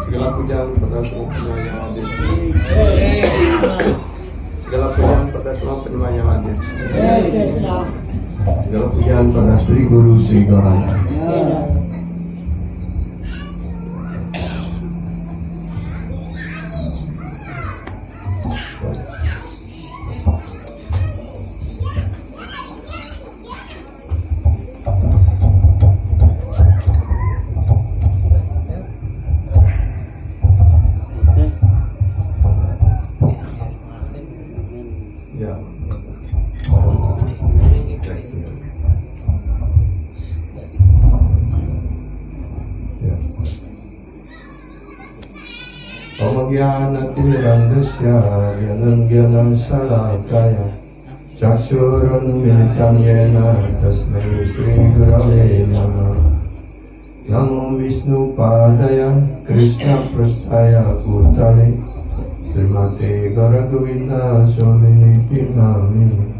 Segala puja pada Tuhan yang hadir. Segala puja pada Tuhan yang hadir. Segala puja pada Sri Guru Sri Gorana. Pamagyanatirandasya Yanangyanam Salakaya Chakshurunmilitam Yena Tasmai Sri Gurave Namah. Namo Vishnu Padaya Krishna Prasthaya Bhutale Srimate Gauragovinda Swaminiti Namini.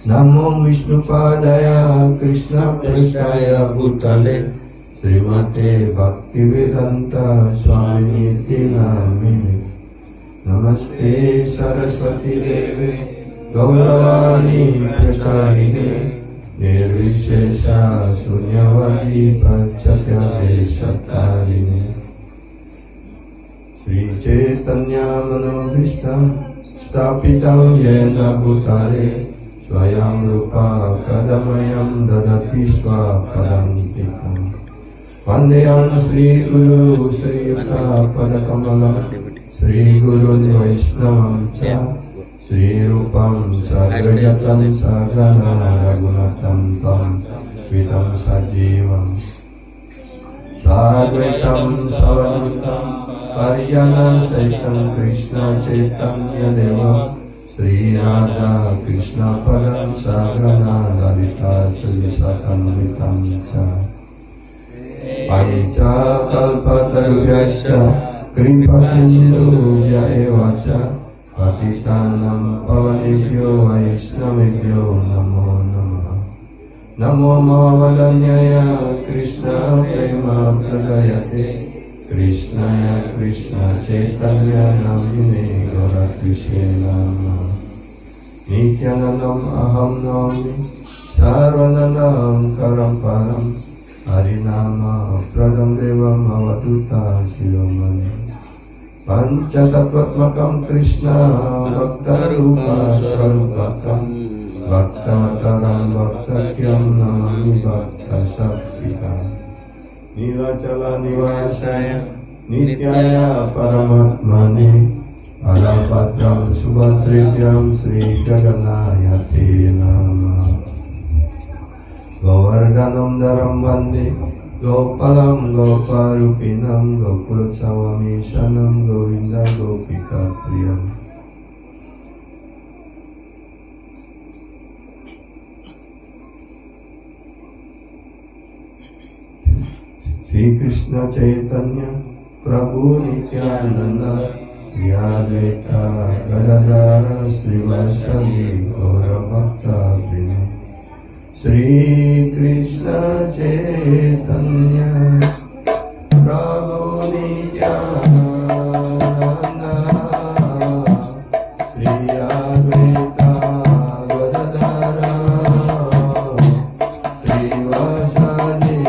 Namo Vishnu Padaya Krishna Prasthaya Bhutale Srimate Bhaktivedanta Swamiti Namini. Namaste Saraswati Deve Gauravani Pracharine Nirvishesha Sunyavadi Pachatyade Satarine. Sri Chaitanya Manobhishtam Stapitam Yena Bhutale Swayam Rupa Kadamayam Dadati Swapadantikam. Vandeyam Sri Guru Sri Yuta Padakamalam Sri Guru Vaishnavam Cha Sri Rupam Sagrajatan Sagana Ragunatam Tam Vitam Sajivam Sadvetam Savanutam Parijana Saitam Krishna Chaitanya Deva Sri Radha Krishna Padam Sagana Lalita Sri Satamritam Cha Paica kalpataruyasya kripasindu yaevacha patitanam pavanebhyo vaishnavebhyo namo namah. Namo mahavadanyaya Krishna prema pradayate Krishnaya Krishna Chaitanya namine Gauratishe nama. Nityanandam aham nami sarvanandam karamparam Harinama pradam devam avatuta shiromani. Pancatatvatmakam Krishna Bhakta Rupa Sarvakam Bhakta Taram Bhakta Kyam Namami Bhakta Saktika Nilacala Nivasaya Nityaya Paramatmane Arapatram Subhatrityam Sri Jagannayate Nama Govardhanam Dharam Vande Gopalam Goparupinam Gokulasawami Shanam Govinda Gopika Priyam. Sri Krishna Chaitanya Prabhu Nityananda Sri Advaita Gadadhara Srivasadi Gaura Bhakta Vrinda Sri Krishna Chaitanya Prabhu Nityananda Sri Advaita Gadadhara Srivasadi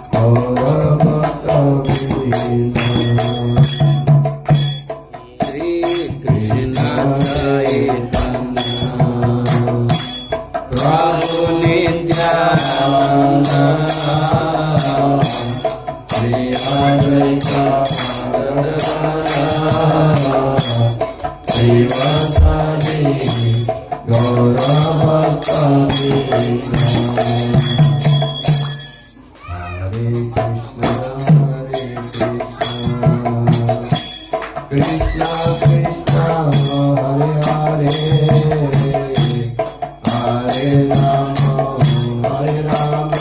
Gaura Bhakta Vrinda Sri Krishna Chaitanya Prabhu Nityananda Sri Advaita Gadadhara Srivasadi Gaura Bhakta Vrinda Hare Krishna Krishna Krishna Hare Hare Hare Rama Hare Rama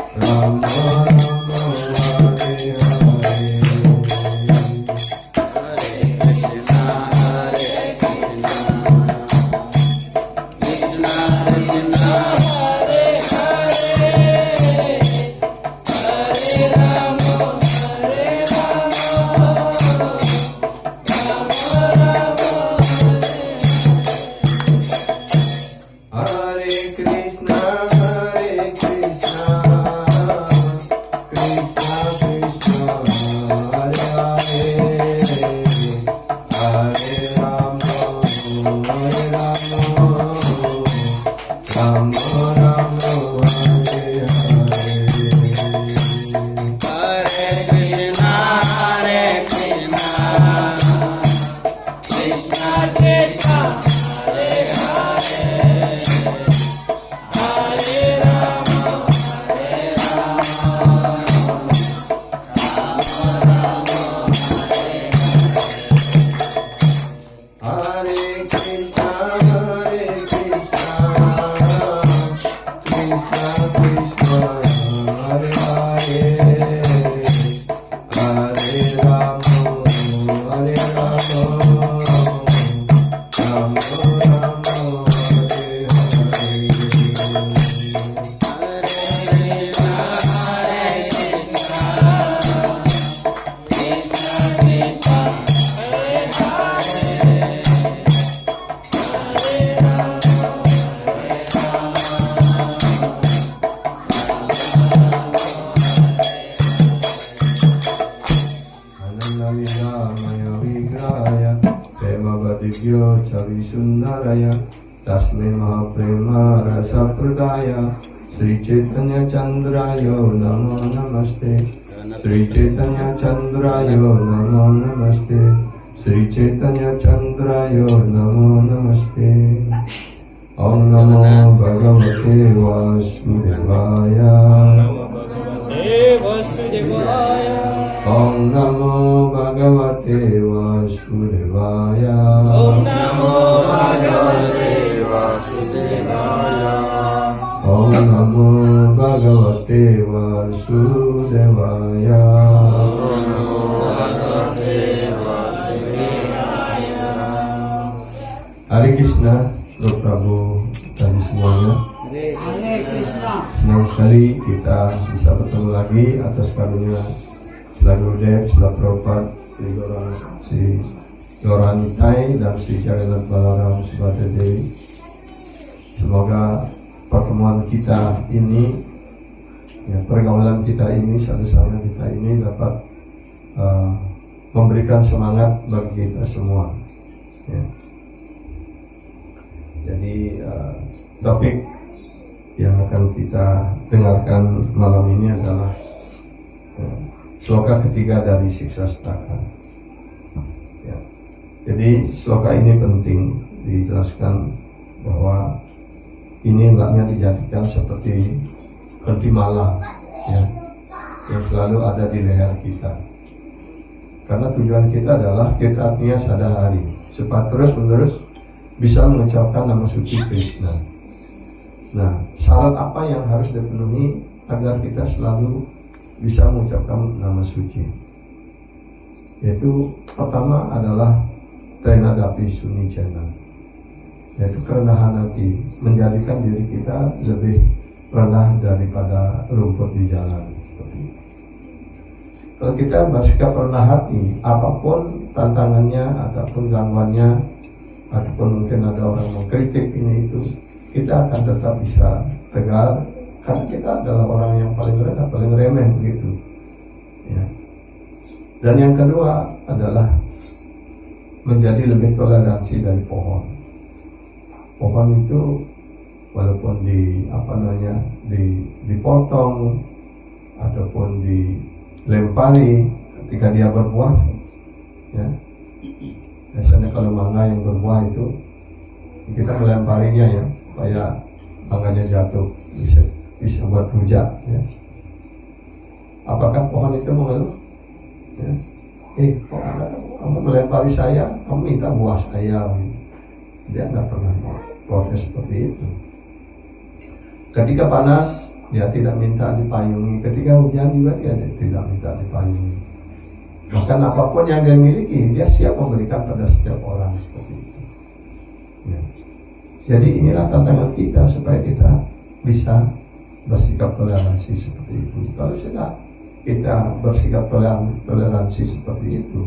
Rama Rama Hare Hare Hare Krishna Krishna Krishna Hare Hare Hare Rama Hare Rama Rama Rama Hare Krishna Krishna Krishna Hare Hare Hare Rama Hare Rama Rama Rama Hare Hare Hare Krishna Krishna Krishna Hare Hare Hare Rama Hare Rama Rama Rama Hare Hare Krishna Krishna Krishna Hare Hare Hare Rama Hare Rama Rama Rama Hare Hare Anandamaya Vigrahaya Premavadivyo Chavisundaraya Tasme Mahaprema Rasa Pradaya Sri Chaitanya Chandrayo Namo Namaste Sri Chaitanya Chandrayo Namo Namaste Sri Chaitanya Chandrayo Namo Namaste Om Namo Bhagavate Vasudevaya Om Namo Bhagavate Vasudevaya Om Namo Bhagavate Vasudevaya Om Namo Bhagavate Vasudevaya Om Namo Bhagavate Vasudevaya. Hare Krishna, Lord Prabu dan semuanya. Hare Krishna. Senang sekali kita bisa bertemu lagi atas karunia Sila Gurudev, Sila Prabhupada, Sri Goranitai dan Sri Jagannath Balaram Subhadra Dewi. Semoga pertemuan kita ini, ya, pergaulan kita ini, satu sama kita ini dapat memberikan semangat bagi kita semua. Ya. Jadi topik yang akan kita dengarkan malam ini adalah sloka ketiga dari Siksastaka. Ya. Jadi sloka ini penting dijelaskan bahwa ini hendaknya dijadikan seperti kunci malam, ya, yang selalu ada di leher kita. Karena tujuan kita adalah kita artinya sadari supaya terus-menerus bisa mengucapkan nama suci Krishna. Nah, syarat apa yang harus dipenuhi agar kita selalu bisa mengucapkan nama suci? Yaitu pertama adalah Trenadapi Sunicena, yaitu kerendahan hati, menjadikan diri kita lebih rendah daripada rumput di jalan. Seperti itu. Kalau kita bersikap rendah hati, apapun tantangannya ataupun gangguannya, ataupun mungkin ada orang mengkritik ini itu, kita akan tetap bisa tegar, karena kita adalah orang yang paling rendah, paling remeh gitu. Ya. Dan yang kedua adalah menjadi lebih toleransi dari pohon. Pohon itu walaupun dipotong ataupun dilempari ketika dia berbuah, ya. Biasanya kalau mangga yang berbuah itu kita melemparinya, ya, supaya mangganya jatuh, bisa buat rujak, ya. Apakah pohon itu mengeluh? Ya. Kok kamu melempari saya, kamu minta buah saya? Dia nggak pernah protes seperti itu. Ketika panas, dia tidak minta dipayungi. Ketika hujan juga dia tidak minta dipayungi. Bahkan apapun yang dia miliki, dia siap memberikan pada setiap orang seperti itu. Ya. Jadi inilah tantangan kita supaya kita bisa bersikap toleransi seperti itu. Kalau sudah kita bersikap toleransi seperti itu,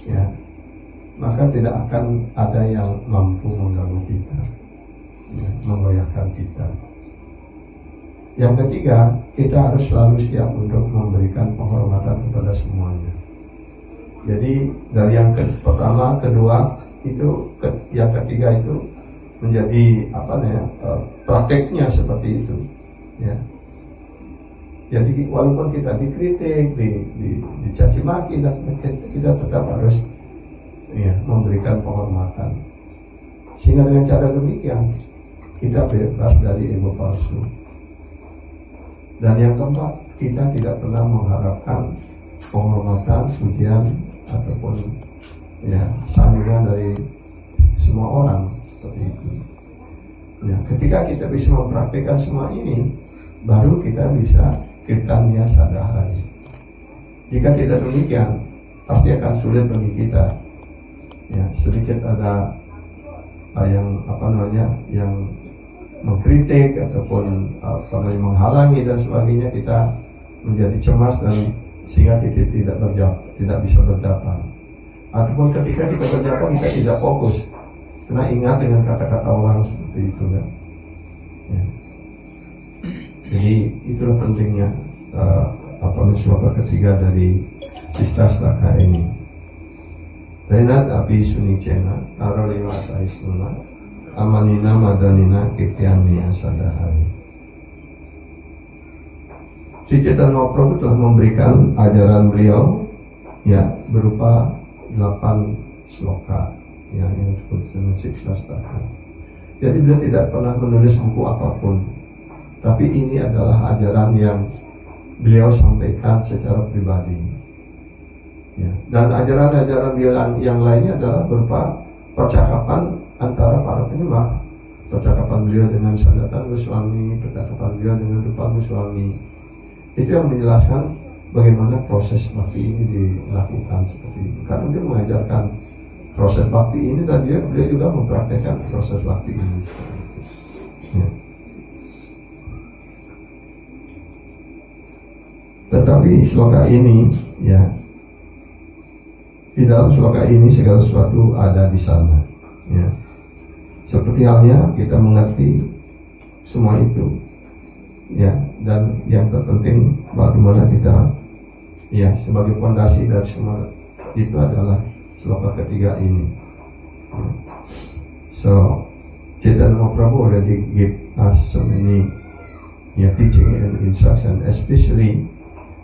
ya, maka tidak akan ada yang mampu mengganggu kita, ya, menggoyahkan kita. Yang ketiga, kita harus selalu siap untuk memberikan penghormatan kepada semuanya. Jadi dari yang pertama, kedua itu, yang ketiga itu menjadi prakteknya seperti itu, ya. Jadi walaupun kita dikritik, dicaci maki, kita tetap harus, ya, memberikan penghormatan. Sehingga dengan cara demikian kita bebas dari ego palsu. Dan yang keempat, kita tidak pernah mengharapkan penghormatan, pujian ataupun, ya, sanjungan dari semua orang seperti itu. Ya, ketika kita bisa mempraktikkan semua ini, baru kita bisa kirtanya sadahari. Jika tidak demikian, pasti akan sulit bagi kita. Ya, sedikit ada yang mengkritik ataupun menghalangi dan sebagainya, kita menjadi cemas dan sehingga kita tidak bisa berjapa. Ataupun ketika kita berjapa, kita tidak fokus karena ingat dengan kata-kata orang seperti itu, kan? Ya. Jadi itulah pentingnya sloka ketiga dari Siksastaka ini. Trenadapi Sunicena Arolima Saisnuna Amanina Madanina Kityania Sadahari. Sri Chaitanya Mahaprabhu telah memberikan ajaran beliau, ya, berupa 8 sloka, ya, yang disebut dengan Siksastaka. Jadi beliau tidak pernah menulis buku apapun, tapi ini adalah ajaran yang beliau sampaikan secara pribadi, ya. Dan ajaran-ajaran beliau yang lainnya adalah berupa percakapan antara para penyembah, percakapan beliau dengan Sanatana Goswami, percakapan beliau dengan Rupa Goswami. Itu yang menjelaskan bagaimana proses bakti ini dilakukan seperti itu. Karena dia mengajarkan proses bakti ini dan dia juga mempraktekkan proses bakti ini. Ya. Tetapi sloka ini, ya, di dalam sloka ini segala sesuatu ada di sana, ya. Seperti halnya kita mengerti semua itu, ya, dan yang terpenting bagaimana kita, ya, sebagai fondasi dari semua itu adalah sloka ketiga ini. So Chaitanya Mahaprabhu already give us so many teaching and instruction, especially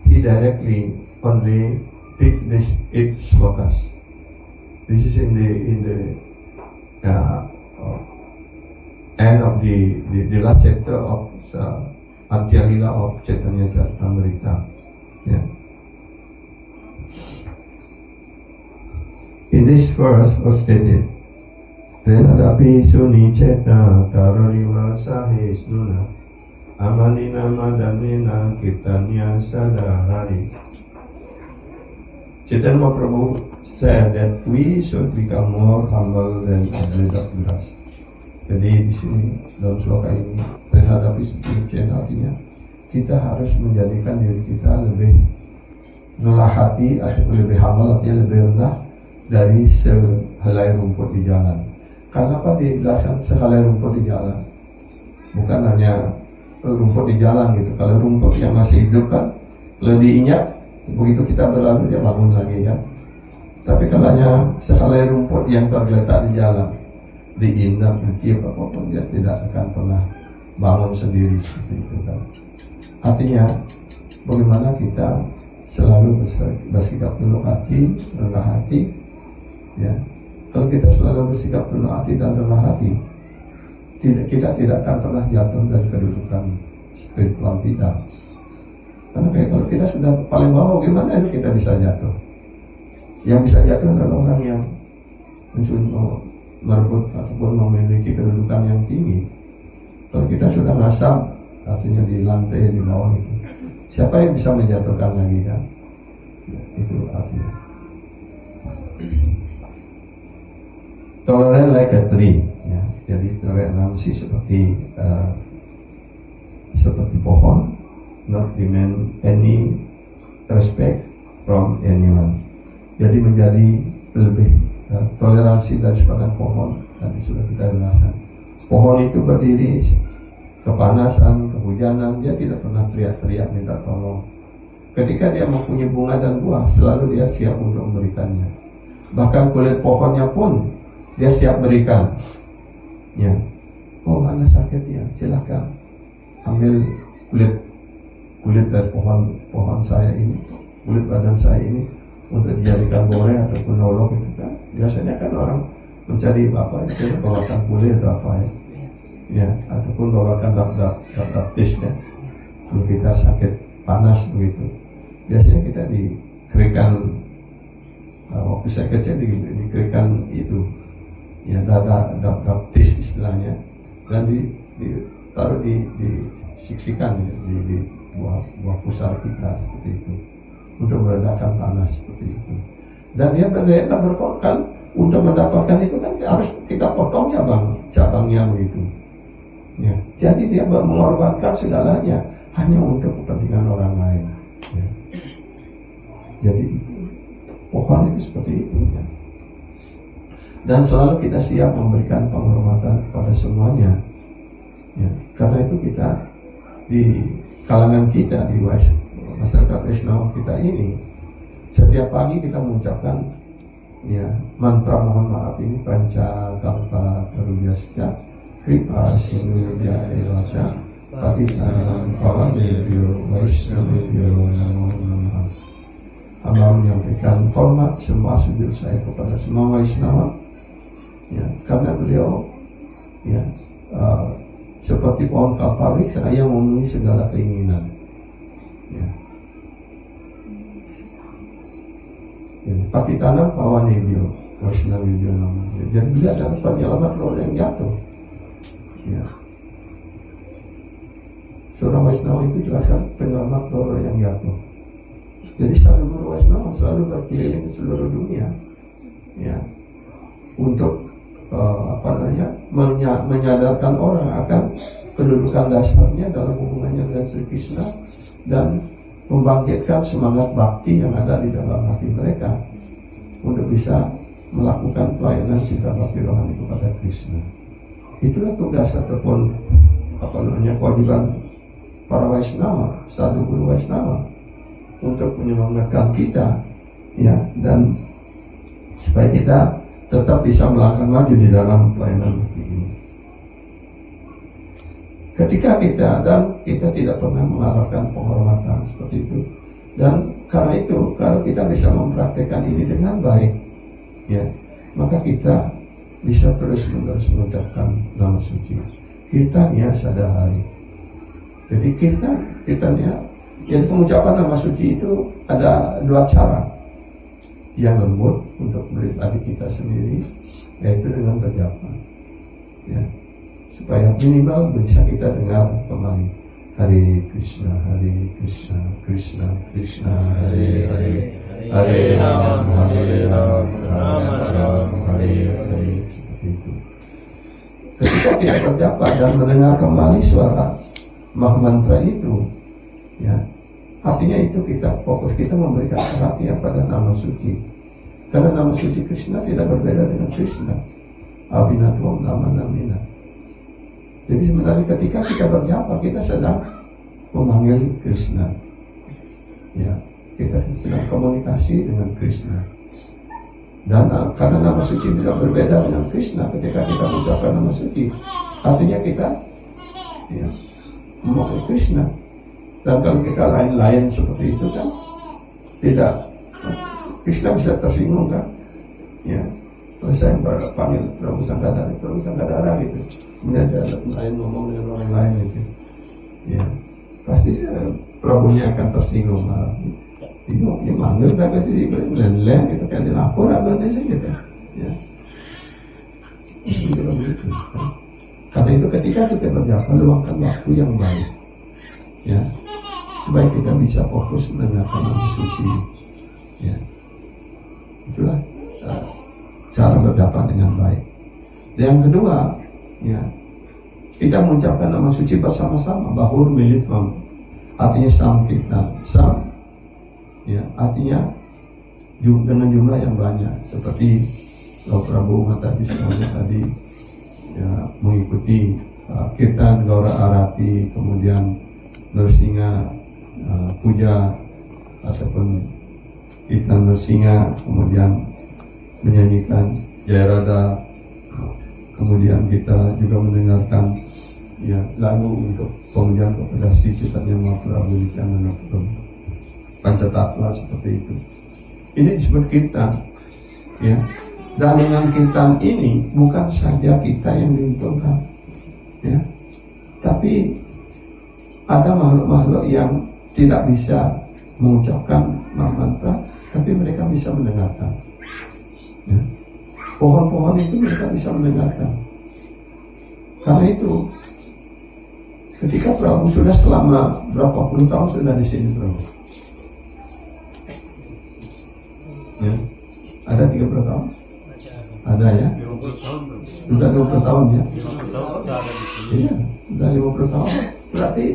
he directly only pick these 8 slokas. This is in the end of the last chapter of Antya Lila of Chaitanya Charitamrita. Yeah. In this verse was stated, Tenadapi suni ceta tarariva sahisnuna amanina madanina kitanya sadahari. Chaitanya Mahaprabhu said that we should become more humble than a blade of grass. Jadi di sini dalam sloka ini Tenadapi suni ceta artinya kita harus menjadikan diri kita lebih rendah hati atau lebih humble, artinya lebih rendah dari sehelai rumput di jalan. Kenapa dijelaskan sehelai rumput di jalan? Bukan hanya rumput di jalan gitu. Kalau rumput yang masih hidup kan, kalau diinjak, begitu kita berlalu dia bangun lagi ya. Tapi kalau hanya sehelai rumput yang tergeletak di jalan, diinjak, ditiup apapun, dia tidak akan pernah bangun sendiri seperti itu kan. Artinya, bagaimana kita selalu bersikap penuh hati, rendah hati, ya. Kalau kita selalu bersikap penuh hati dan rendah hati, kita tidak akan pernah jatuh dari kedudukan spiritual kita. Karena kalau kita sudah paling bawah, gimana itu kita bisa jatuh? Yang bisa jatuh adalah orang yang mencoba merebut ataupun memiliki kedudukan yang tinggi. Kalau kita sudah nasab, artinya di lantai di bawah itu, siapa yang bisa menjatuhkan lagi kan? Itu artinya. Tolerant like a tree, ya. Jadi toleransi seperti pohon, not demand any respect from anyone. Jadi menjadi lebih toleransi daripada pohon. Tadi sudah kita jelaskan. Pohon itu berdiri kepanasan, kehujanan, dia tidak pernah teriak-teriak minta tolong. Ketika dia mempunyai bunga dan buah, selalu dia siap untuk memberikannya. Bahkan kulit pohonnya pun dia siap berikan. Ya. Oh, mana sakit ya? Silakan ambil kulit dari pohon saya ini, kulit badan saya ini untuk dijadikan goreng ataupun nolok gitu kan. Biasanya kan orang mencari apa itu bawakan kulit atau apa ya. Ya, ataupun bawakan dap tis ya. Kalau kita sakit panas begitu. Biasanya kita dikeringkan, waktu saya kecil dikeringkan itu. Ya, tis istilahnya, dan ditaruh disiksikan ya, di buah pusar kita seperti itu untuk meredakan panas seperti itu. Dan dia berkorban untuk mendapatkan itu kan harus kita potong cabangnya begitu. Ya, jadi dia mengorbankan segalanya hanya untuk kepentingan orang lain. Ya. Jadi pohon itu seperti itu. Ya. Dan selalu kita siap memberikan penghormatan kepada semuanya. Ya, karena itu kita di kalangan kita di masyarakat Vaishnava kita ini, setiap pagi kita mengucapkan ya mantra mohon maaf ini panca kalpa tarubhyascha kripa sindhu jayawasya patitanam pavanebhyo vaishnavebhyo namo namaha. Hamba menyampaikan hormat semua sujud saya kepada semua Vaishnava. Ya, karena beliau ya seperti pohon kalpari yang memenuhi segala keinginan. Ya. Ya, patitanam pavanebhyo vaishnavebhyo namo. Jadi dia adalah penyelamat roh yang jatuh. Ya. Seorang Vaishnava itu jelaskan penyelamat roh yang jatuh. Jadi selalu guru Vaishnava selalu berkeliling seluruh dunia, ya, untuk menyadarkan orang akan kedudukan dasarnya dalam hubungannya dengan Sri Krishna dan membangkitkan semangat bakti yang ada di dalam hati mereka untuk bisa melakukan pelayanan cinta bakti rohani kepada Krishna. Itulah tugas ataupun kewajiban para Vaishnava, sadhu guru Vaishnava, untuk menyemangatkan kita, ya, dan supaya kita tetap bisa melangkah maju di dalam pelayanan ini. Ketika kita tidak pernah mengharapkan penghormatan seperti itu, dan karena itu kalau kita bisa mempraktekkan ini dengan baik, ya, maka kita bisa terus-menerus mengucapkan nama suci. Kirtanya sadahari. Jadi kirtanya, jadi pengucapan nama suci itu ada dua cara. Yang lembut untuk adik kita sendiri, yaitu dengan berjapa, ya, supaya minimal bisa kita dengar kembali Hare Krishna, Hare Krishna, Krishna Krishna, Hare Hare, Hare Ram, Hare Ram, Ram Ram, Hare Hare, seperti itu. Ketika kita berjapa dan mendengar kembali suara mantra itu, ya, artinya itu kita fokus, kita memberikan perhatian pada nama suci. Karena nama suci Krishna tidak berbeda dengan Krishna. Abhinatvam nama namina. Jadi sebenarnya ketika kita berjapa, kita sedang memanggil Krishna. Ya, kita sedang komunikasi dengan Krishna. Dan karena nama suci tidak berbeda dengan Krishna, ketika kita mengucapkan nama suci, artinya kita, ya, memanggil Krishna. Dan kalau kita lain-lain seperti itu kan tidak, Krishna bisa tersinggung kan, ya. Terus saya panggil Prabu Sangkadara gitu, kemudian ada lain ngomong dengan orang lain gitu, ya, pasti Prabunya akan tersinggung. Bingung, dia manggil kagak sih, leleng gitu, kayak dilapor abangnya sih gitu, ya. Itu begitu. Karena itu ketika kita berjapa, luangkan waktu yang baik, ya, supaya kita bisa fokus mendengarkan nama suci, ya. Itulah cara berjapa dengan baik. Dan yang kedua, ya, kita mengucapkan nama suci bersama-sama, bahur milit mam, artinya samkirtan, sam, ya, artinya dengan jumlah yang banyak, seperti Prabu tadi semuanya tadi, ya, mengikuti kirtan Gaura Arati, kemudian Nrsinga puja ataupun kirtan Nrsinga, kemudian menyanyikan Jayarada, kemudian kita juga mendengarkan, ya, lagu untuk pemujaan kepada Sri Chaitanya Mahaprabhu Nityananda Prabhu, Pancatatwa, seperti itu. Ini disebut kirtan, ya. Dan dengan kirtan ini bukan saja kita yang diuntungkan, ya, tapi ada makhluk-makhluk yang tidak bisa mengucapkan mantra, tapi mereka bisa mendengarkan, ya. Pohon-pohon itu mereka bisa mendengarkan. Karena itu, ketika Prabu sudah selama berapa puluh tahun sudah di sini, Prabu, ya, ada 30 tahun, ada, ya, sudah 20 tahun, ya, iya, sudah 50 tahun. Berarti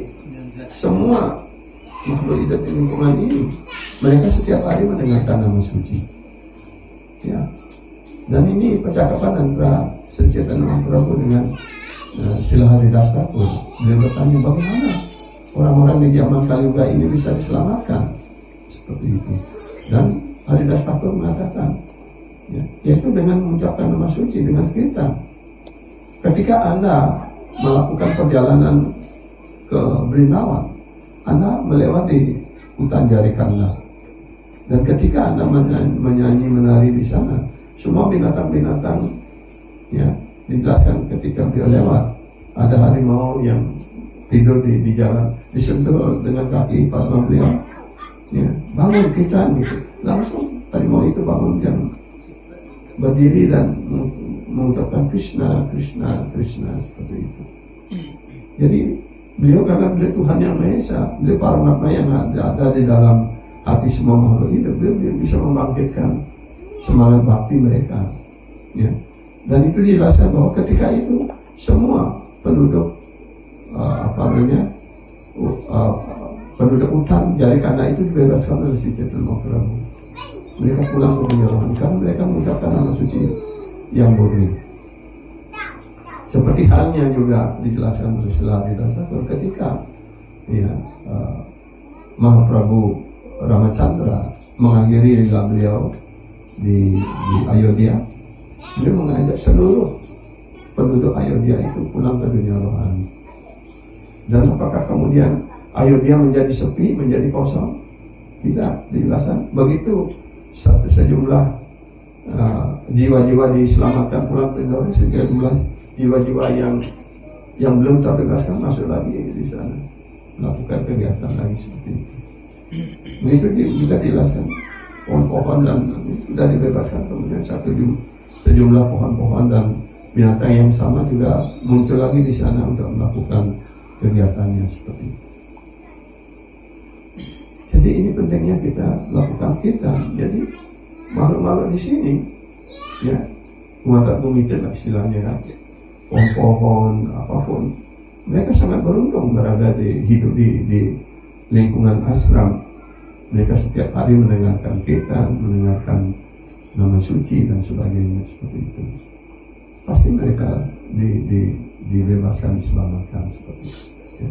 semua makhluk hidup di lingkungan ini, mereka setiap hari mendengarkan nama suci, ya. Dan ini percakapan antara Sri Chaitanya Mahaprabhu dengan Srila Haridas Thakur. Dia bertanya, bagaimana orang-orang di zaman Kaliuga ini bisa diselamatkan, seperti itu. Dan Haridas Thakur mengatakan, ya, yaitu dengan mengucapkan nama suci, dengan kirtan. Ketika Anda melakukan perjalanan ke Brindavan, Anda melewati hutan Jarikanda, dan ketika Anda menyanyi menari di sana, semua binatang-binatang, ya, dijelaskan ketika beliau lewat, ada harimau yang tidur di jalan, disentuh dengan kaki padma beliau, ya, bangun kita gitu. Langsung harimau itu bangun dan berdiri dan mengucapkan Krishna, Krishna, Krishna, seperti itu. Jadi beliau, karena beliau Tuhan yang Maha Esa, beliau Paramatma yang ada di dalam hati semua makhluk hidup, beliau bisa membangkitkan semangat bakti mereka, ya. Dan itu dijelaskan bahwa ketika itu semua penduduk penduduk hutan Jarikanda itu dibebaskan oleh Sri Chaitanya Mahaprabhu. Mereka pulang ke Brindavan karena mereka mengucapkan nama suci yang murni. Seperti halnya juga dijelaskan oleh Srila Haridas Thakur ketika, ya, Mahaprabhu Ramachandra mengakhiri lila beliau di Ayodhya, beliau mengajak seluruh penduduk Ayodhya itu pulang ke dunia rohani. Dan apakah kemudian Ayodhya menjadi sepi, menjadi kosong? Tidak, dijelaskan begitu sejumlah jiwa-jiwa diselamatkan pulang ke Indonesia, sejumlah jiwa-jiwa yang belum tertegaskan masuk lagi di sana, melakukan kegiatan lagi seperti itu. Begitu juga dijelaskan pohon-pohon dan sudah dibebaskan, kemudian sejumlah pohon-pohon dan binatang yang sama juga muncul lagi di sana untuk melakukan kegiatannya seperti itu. Jadi ini pentingnya kita lakukan kita. Jadi makhluk-makhluk di sini, ya, muatak bumi lah istilahnya kan, pohon-pohon apapun, mereka sangat beruntung berada hidup di lingkungan ashram. Mereka setiap hari mendengarkan kita, mendengarkan nama suci dan sebagainya seperti itu. Pasti mereka dibebaskan, diselamatkan seperti itu. Ya.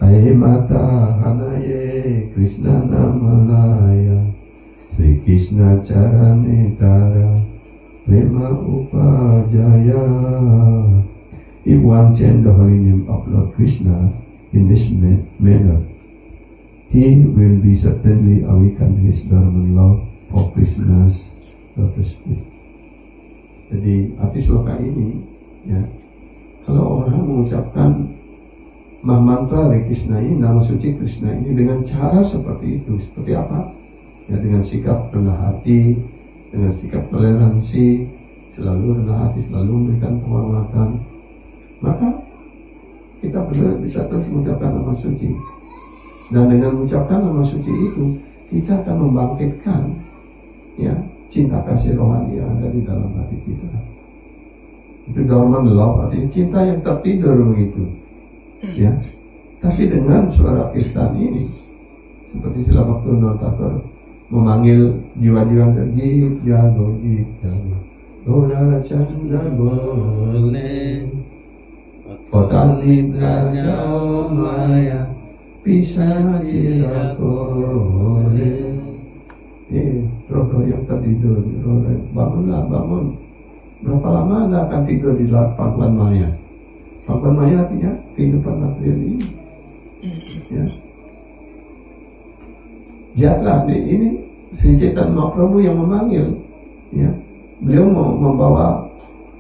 Aye mata hanaye Krishna namalaya Sri Krishna carane tara Prema upajaya. If one chant the holy name of Lord Krishna in this manner, he will be certainly awaken his dormant love for Krishna's lotus feet. Jadi arti sloka ini, ya, kalau orang mengucapkan mantra dari Krishna ini, nama suci Krishna ini dengan cara seperti itu, seperti apa? Ya, dengan sikap rendah hati, dengan sikap toleransi, selalu rendah hati, selalu memberikan penghormatan, maka kita bisa terus mengucapkan nama suci. Dan dengan mengucapkan nama suci itu, kita akan membangkitkan, ya, cinta kasih rohani yang ada di dalam hati kita. Itu dormant love, artinya cinta yang tertidur begitu. Ya, tapi dengan suara kirtan ini, seperti Srila Bhaktivinoda Thakur memanggil jiwa-jiwa yang terjit, jago, jago, Dora Chandra Bole, Kota Nidra Jao Maya, Pisah Irakole. Roh-roh yang tertidur, bangunlah, bangun. Berapa lama Anda akan tidur di pangkuan maya? Pangkuan maya artinya kehidupan material ini. Ya. Lihatlah, ini Sri Chaitanya Mahaprabhu yang memanggil. Ya. Beliau mau membawa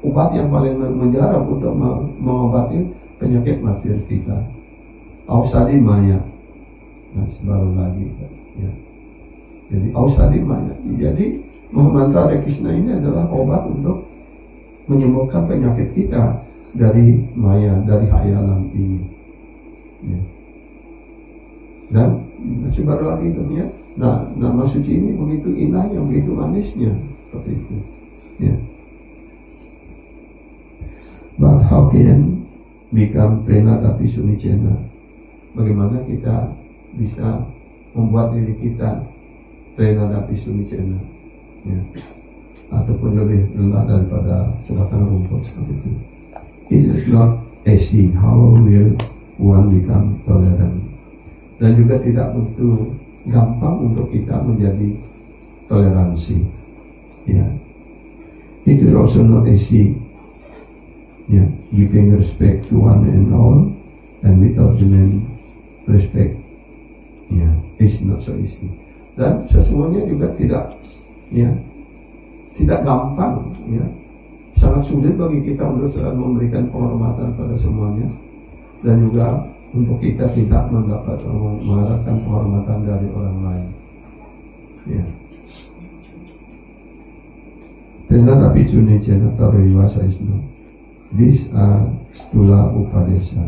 obat yang paling mujarab untuk mengobati penyakit material kita. Ausadi maya. Nah, baru lagi. Ya. Jadi ausadi maya. Jadi mantra dari Krishna ini adalah obat untuk menyembuhkan penyakit kita dari maya, dari hayalan ini. Ya. Dan masih baru lagi itu, ya. Nah, nama suci ini begitu indahnya, begitu manisnya, seperti itu. Ya. But how can become Prenadapi Sunicena? Bagaimana kita bisa membuat diri kita Prenadapi Sunicena? Ya. Ataupun lebih rendah daripada sebatang rumput seperti itu. It is not easy. How will one become tolerant? Dan juga tidak begitu gampang untuk kita menjadi toleransi. Ya. It is also not easy. Ya, giving respect to one and all, and without demand respect. Ya, it's not so easy. Dan sesungguhnya juga tidak, ya, tidak gampang, ya, sangat sulit bagi kita untuk selalu memberikan penghormatan pada semuanya, dan juga untuk kita tidak mengharapkan penghormatan dari orang lain. Ya. Tetapi Juni Jenata Rewasa Isna, these are Stula Upadesa,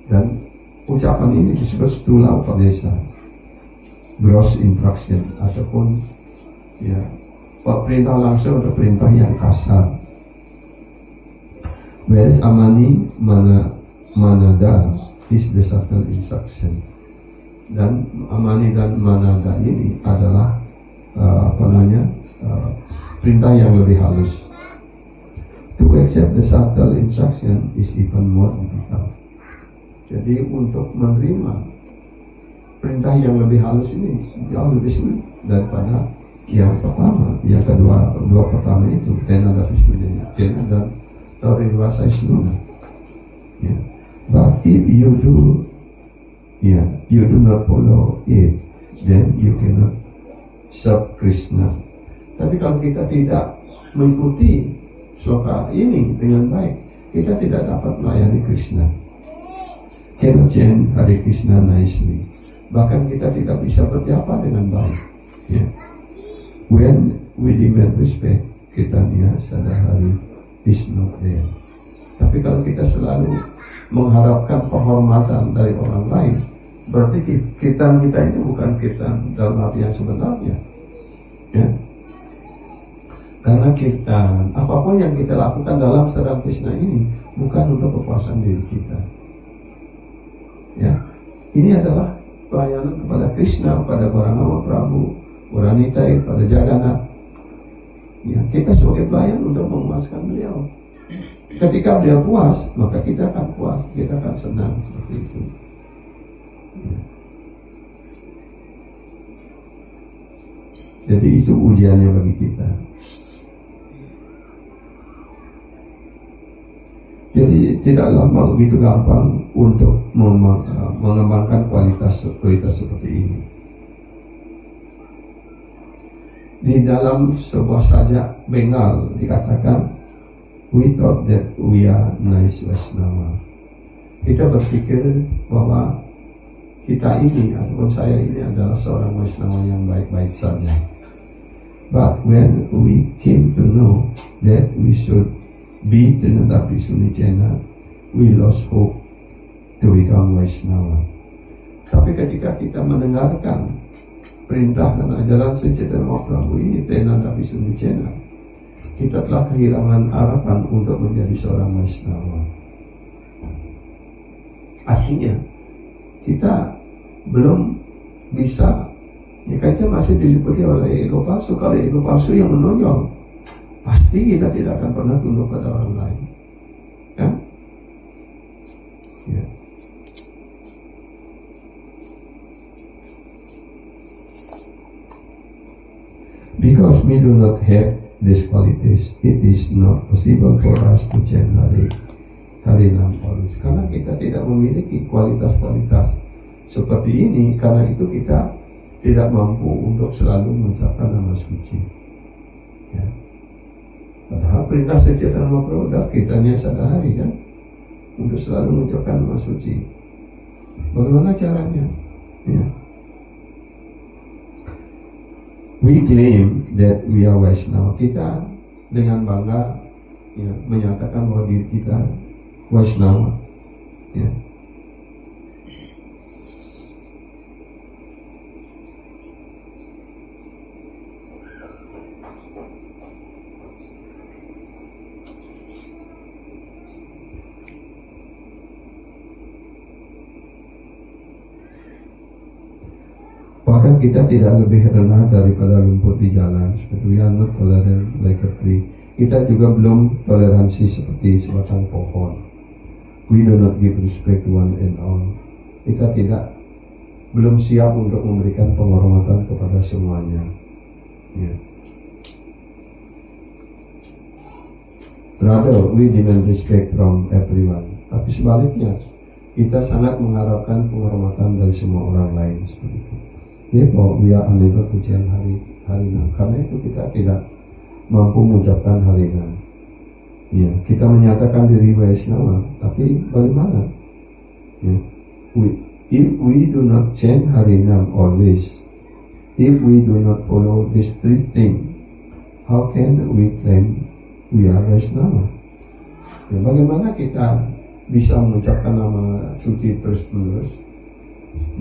dan ucapan ini disebut Stula Upadesa, gross instruction, ataupun, ya, perintah langsung atau perintah yang kasar. Whereas Amani Manada is the subtle instruction. Dan Amani dan Manada ini adalah perintah yang lebih halus. To accept the subtle instruction is even more difficult. Jadi untuk menerima perintah yang lebih halus ini jauh lebih sulit daripada yang pertama, yang dua pertama itu tena dan tena dan tori bahasa Islam. Ya. But if you do not follow it, then you cannot serve Krishna. Tapi kalau kita tidak mengikuti sloka ini dengan baik, kita tidak dapat melayani Krishna. Cannot chant Hare Krishna nicely. Bahkan kita tidak bisa berjapa dengan baik. Ya. When we demand respect, kita sadahari is not there. Tapi kalau kita selalu mengharapkan penghormatan dari orang lain, berarti kita ini bukan kita dalam arti yang sebenarnya. Ya. Karena kita, apapun yang kita lakukan dalam sedang Krishna ini bukan untuk kepuasan diri kita. Ya, ini adalah pelayanan kepada Krishna, kepada Baranama Prabhu, Waranitai, pada Jagannath. Ya, kita sebagai pelayan untuk memuaskan beliau. Ketika beliau puas, maka kita akan puas, kita akan senang seperti itu. Ya. Jadi itu ujiannya bagi kita. Jadi tidaklah begitu gampang untuk mengembangkan kualitas seperti ini. Di dalam sebuah sajak Bengal dikatakan, we thought that we are nice Vaishnava. Kita berpikir bahwa kita ini ataupun saya ini adalah seorang Vaishnava yang baik-baik saja. But when we came to know that we should be Trinadapi Sunicena, we lost hope to become Vaishnava. Tapi ketika kita mendengarkan perintah dan ajaran Sri Chaitanya Mahaprabhu ini Trinadapi Sunicena, kita telah kehilangan harapan untuk menjadi seorang Vaishnava. Artinya kita belum bisa, ya kita masih diliputi oleh ego palsu. Kalau ego palsu yang menonjol, pasti kita tidak akan pernah tunduk pada orang lain, kan? Ya. Because we do not have these qualities, it is not possible for us to chant Harinam always. Karena kita tidak memiliki kualitas-kualitas seperti ini, karena itu kita tidak mampu untuk selalu mengucapkan nama suci. Ya. Padahal perintah Sri Chaitanya Mahaprabhu kitanya sadahari kan, untuk selalu mengucapkan nama suci. Bagaimana caranya? Ya. We claim that we are Vaishnava. Kita dengan bangga ya, menyatakan bahwa diri kita Vaishnava. Ya. Bahkan kita tidak lebih rendah daripada lumpur di jalan. Seperti we are not tolerant like a tree. Kita juga belum toleransi seperti sebatang pohon. We do not give respect one and all. Kita belum siap untuk memberikan penghormatan kepada semuanya. Yeah. Rather, we demand respect from everyone. Tapi sebaliknya, kita sangat mengharapkan penghormatan dari semua orang lain seperti itu. Therefore, we are unable to chant Harinam. Karena itu kita tidak mampu mengucapkan Harinam. Ya, kita menyatakan diri Vaishnava, tapi bagaimana? Ya, if we do not chant Harinam always, if we do not follow these three things, how can we claim we are Vaishnava? Ya, bagaimana kita bisa mengucapkan nama suci terus-menerus?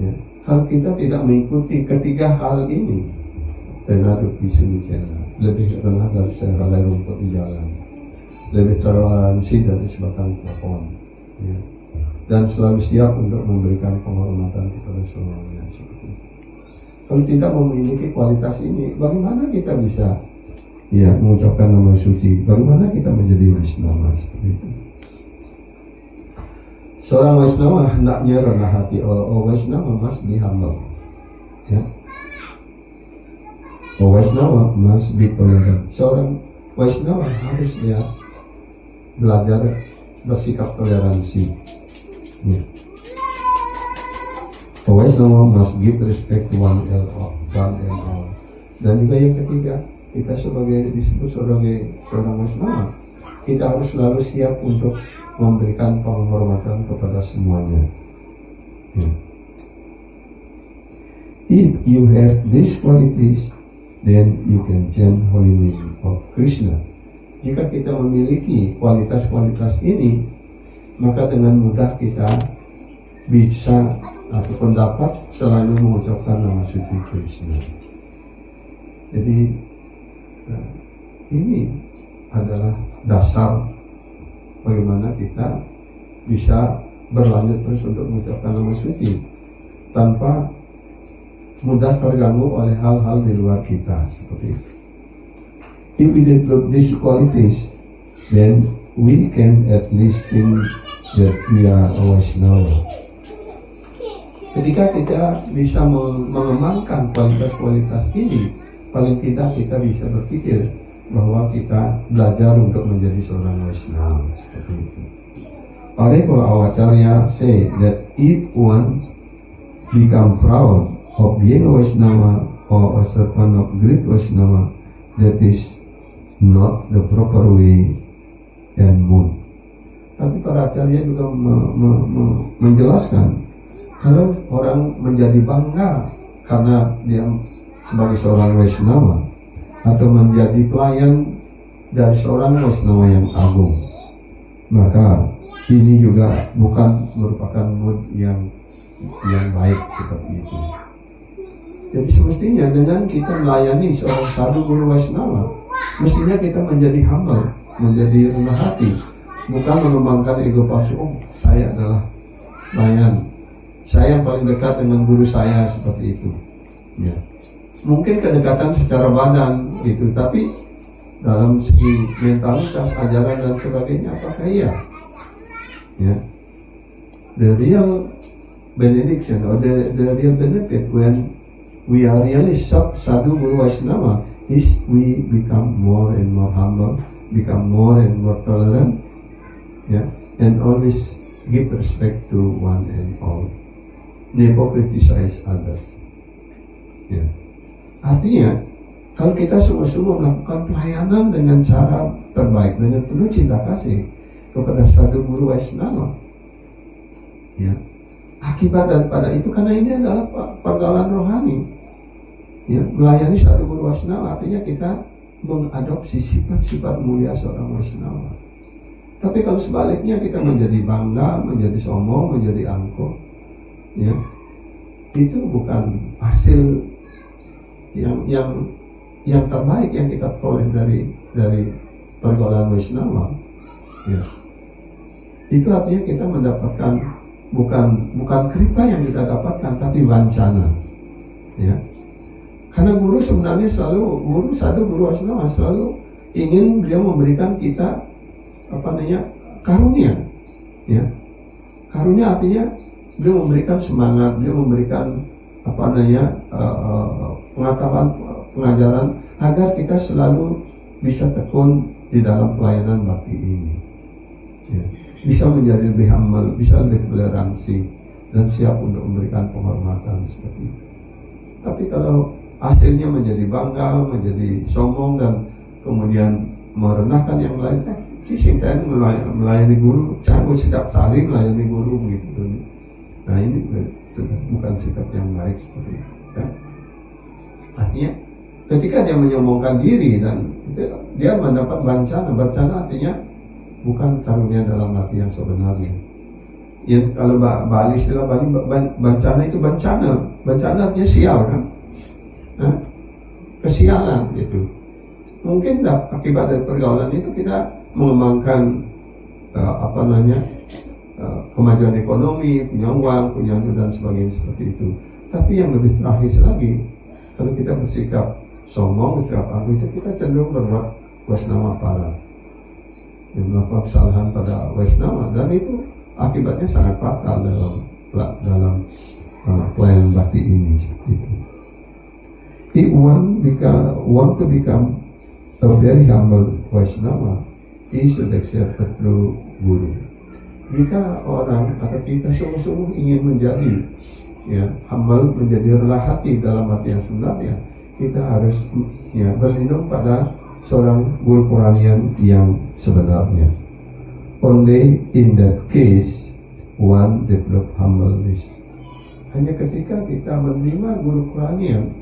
Ya, kalau kita tidak mengikuti ketiga hal ini, Trinadapi Sunicena, lebih rendah dari sehelai rumput di jalan, lebih toleransi dari sebatang pohon, ya, dan selalu siap untuk memberikan penghormatan kepada semuanya. Kalau tidak memiliki kualitas ini, bagaimana kita bisa ya mengucapkan nama suci? Bagaimana kita menjadi Vaishnava seperti itu? Seorang Vaishnava hendaknya rendah hati. All Vaishnava must be humble. Ya. Waisnawa must be tolerant. Seorang Waisnawa harus dia belajar bersikap toleransi. Ya. Waisnawa must give respect to one and all. Dan juga yang ketiga, kita disebut sebagai seorang Waisnawa, kita harus selalu siap untuk memberikan penghormatan kepada semuanya. Ya. If you have these qualities, then you can chant holy name of Krishna. Jika kita memiliki kualitas-kualitas ini, maka dengan mudah kita bisa ataupun dapat selalu mengucapkan nama suci Krishna. Jadi ini adalah dasar bagaimana kita bisa berlanjut terus untuk mengucapkan nama suci tanpa mudah terganggu oleh hal-hal di luar kita seperti itu. If we develop these qualities, then we can at least think that we are a Vaishnava. Ketika kita bisa mengembangkan kualitas-kualitas ini, paling tidak kita bisa berpikir bahwa kita belajar untuk menjadi seorang Vaishnava seperti itu. Therefore, our Acharya say that if one become proud of being a Vaishnava or a servant of great Vaishnava, that is not the proper way and mode. Tapi para Acharya juga menjelaskan kalau orang menjadi bangga karena dia sebagai seorang Vaishnava atau menjadi pelayan dari seorang Vaishnava yang agung, maka ini juga bukan merupakan mood yang baik seperti itu. Jadi semestinya dengan kita melayani seorang sadhu guru Vaishnava, mestinya kita menjadi humble, menjadi rendah hati, bukan mengembangkan ego palsu. Oh, saya adalah pelayan, saya yang paling dekat dengan guru saya seperti itu. Ya. Mungkin kedekatan secara badan gitu, tapi dalam segi mentalitas, ajaran dan sebagainya apakah iya? Ya. The real benediction or the real benefit when we are really sadhu guru Vaishnava is we become more and more humble, become more and more tolerant, yeah, and always give respect to one and all, never criticize others. Yeah. Artinya kalau kita sungguh-sungguh melakukan pelayanan dengan cara terbaik, dengan penuh cinta kasih kepada sadhu guru Vaishnava, ya, akibat daripada itu, karena ini adalah pergaulan rohani, ya, melayani sadhu guru Vaishnava artinya kita mengadopsi sifat-sifat mulia seorang Vaishnava. Tapi kalau sebaliknya kita menjadi bangga, menjadi sombong, menjadi angkuh, ya, itu bukan hasil yang terbaik yang kita peroleh dari pergaulan Vaishnava. Ya. Itu artinya kita mendapatkan bukan kripa yang kita dapatkan, tapi wancana. Ya. Karena guru sebenarnya guru Vaishnava selalu ingin beliau memberikan kita karunia. Ya. Karunia artinya beliau memberikan semangat, beliau memberikan pengetahuan, pengajaran agar kita selalu bisa tekun di dalam pelayanan bakti ini. Ya. Bisa menjadi lebih humble, bisa lebih toleransi dan siap untuk memberikan penghormatan seperti itu. Tapi kalau hasilnya menjadi bangga, menjadi sombong dan kemudian merendahkan yang lain, singkat melayani guru, canggung setiap hari melayani guru begitu. Nah ini bukan sikap yang baik seperti itu. Ya. Artinya ketika dia menyombongkan diri dan dia mendapat bencana artinya bukan karunia dalam arti yang sebenarnya. Ya, kalau Bali istilah Bali bencana itu bencana artinya sial kan, nah, kesialan gitu. Mungkin akibat dari pergaulan itu kita mengembangkan kemajuan ekonomi, punya uang, punya dan sebagainya seperti itu. Tapi yang lebih tragis lagi, kalau kita bersikap sombong, bersikap angkuh, itu kita cenderung berbuat Vaishnava parah, yang melakukan kesalahan pada Vaishnava, dan itu akibatnya sangat fatal dalam pelayanan bakti ini. Gitu. if want to become a very humble Vaishnava, he should accept a true guru. Jika orang atau kita sungguh-sungguh ingin menjadi humble, menjadi rendah hati dalam hati yang sebenarnya, kita harus berlindung pada seorang guru Quranian yang sebenarnya. Only in that case one develop humbleness. Hanya ketika kita menerima guru Quranian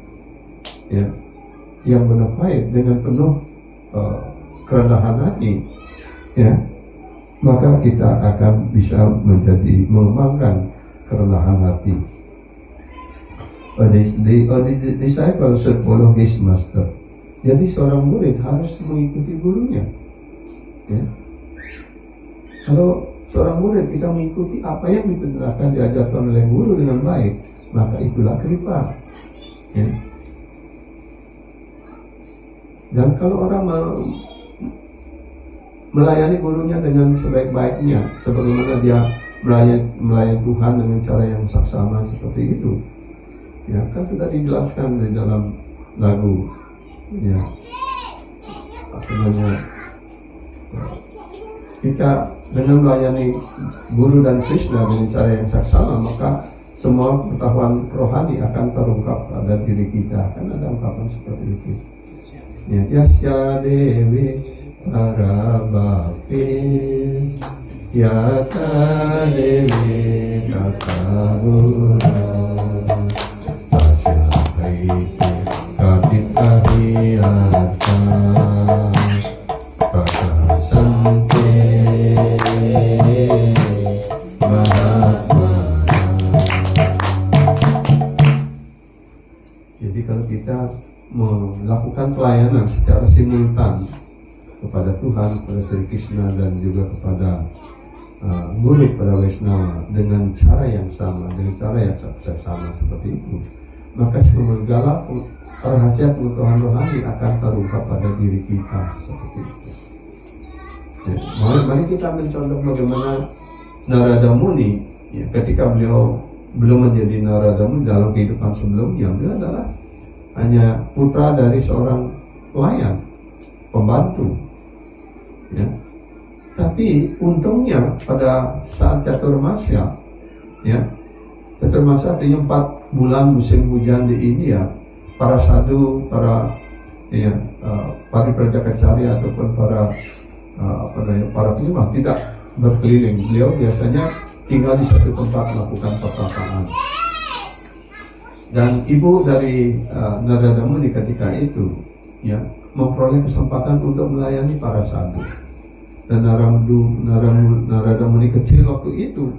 yang benar-benar dengan penuh kerendahan hati, maka kita akan bisa mengembangkan kerendahan hati. The disciple should follow his master. Jadi seorang murid harus mengikuti gurunya. Kalau seorang murid bisa mengikuti apa yang diperintahkan diajarkan oleh guru dengan baik, maka itulah kripa. Dan kalau orang melayani gurunya dengan sebaik-baiknya, sebagaimana dia melayani Tuhan dengan cara yang saksama seperti itu, kan sudah dijelaskan di dalam lagu, kita dengan melayani guru dan Krishna dengan cara yang saksama, maka semua pengetahuan rohani akan terungkap pada diri kita. Kan ada ungkapan seperti itu. Yasya Dewi Parabhakti Yata Dewi Kasaruna Tasya Kaiti Kaditahiyata Prakasante Mahatma. Jadi kalau kita melakukan pelayanan secara simultan kepada Tuhan, kepada Sri Krishna dan juga kepada guru, kepada Vaishnava dengan cara yang sama, dengan cara yang sama seperti itu, maka segala rahasia pengetahuan rohani akan terungkap pada diri kita seperti itu. Mari kita mencontoh bagaimana Narada Muni, ketika beliau belum menjadi Narada Muni dalam kehidupan sebelumnya, beliau adalah hanya putra dari seorang pelayan, pembantu. Tapi untungnya pada saat Caturmasya, Caturmasya artinya 4 bulan musim hujan di India, para sadhu, para Pariprajakarya ataupun para penyembah tidak berkeliling. Beliau biasanya tinggal di satu tempat melakukan pertapaan. Dan ibu dari Narada Muni ketika itu memperoleh kesempatan untuk melayani para sadhu. Dan Narada Muni kecil waktu itu,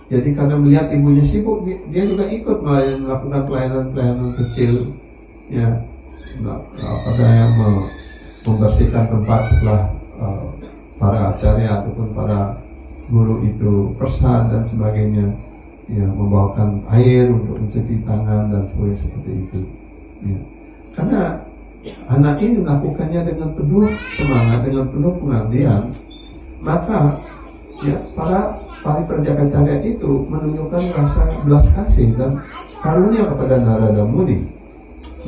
jadi karena melihat ibunya sibuk, dia juga ikut melakukan pelayanan kecil, membersihkan tempat setelah para acarya ataupun para guru itu persan dan sebagainya. Membawakan air untuk mencuci tangan dan sebagainya seperti itu. Karena anak ini melakukannya dengan penuh semangat, dengan penuh pengabdian, maka para Pariprajakarya itu menunjukkan rasa belas kasih dan karunia kepada Narada Muni,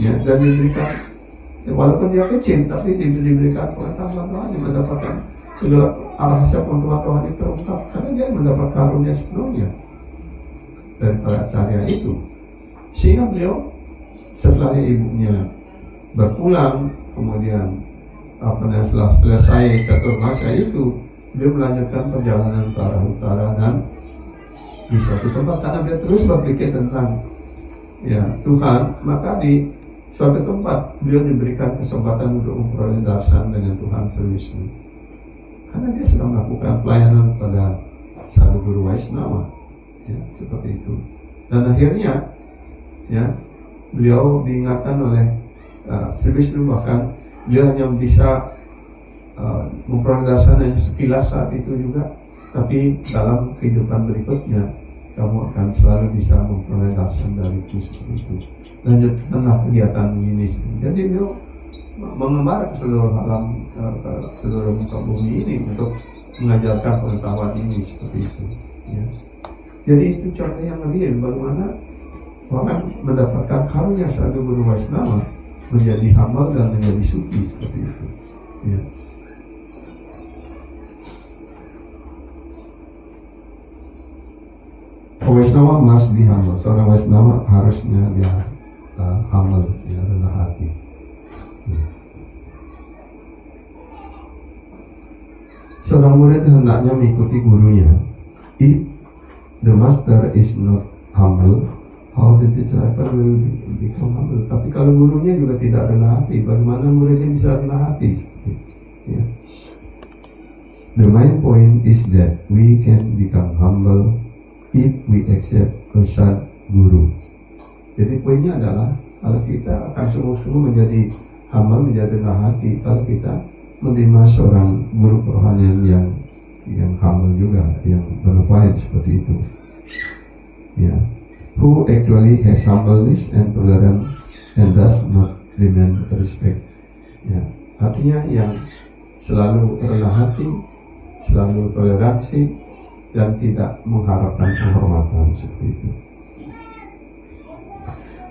dan diberikan, walaupun dia kecil, tapi diberikan pengetahuan rohani, mendapatkan segala rahasia pengetahuan rohani terungkap karena dia mendapat karunia sepenuhnya dari para acarya itu. Sehingga beliau setelah ibunya berpulang, kemudian setelah selesai Caturmasya itu, beliau melanjutkan perjalanan ke arah utara dan di suatu tempat, karena dia terus berpikir tentang Tuhan, maka di suatu tempat beliau diberikan kesempatan untuk memperoleh darshan dengan Tuhan Sri Vishnu, karena dia sudah melakukan pelayanan pada sadhu guru Vaishnava. Seperti itu. Dan akhirnya beliau diingatkan oleh Sri Vishnu, bahkan beliau hanya bisa memperoleh darshan yang sekilas saat itu juga, tapi dalam kehidupan berikutnya kamu akan selalu bisa memperoleh darshan dariku seperti itu. Lanjutkanlah kegiatan ini. Jadi beliau mengembar ke seluruh alam, ke seluruh muka bumi ini untuk mengajarkan pengetahuan ini seperti itu. Jadi itu contoh yang real bagaimana orang mendapatkan karunia satu guru Vaishnava menjadi hamba dan menjadi suci seperti itu. Ya. Vaishnava must be humble. Seorang Vaishnava harusnya dia humble, dia rendah hati. Ya. Seorang murid hendaknya mengikuti gurunya. If the master is not humble, how the disciple will become humble. Tapi kalau gurunya juga tidak rendah hati, bagaimana muridnya bisa rendah hati? Ya. The main point is that we can become humble if we accept a sad guru. Jadi poinnya adalah kalau kita akan sungguh-sungguh menjadi hamba, menjadi rendah hati, kalau kita menerima seorang guru kerohanian yang humble juga, yang berlepas seperti itu. Ya. Who actually has humbleness and tolerance and does not demand respect. Ya. Artinya yang selalu rendah hati, selalu toleransi, dan tidak mengharapkan penghormatan seperti itu.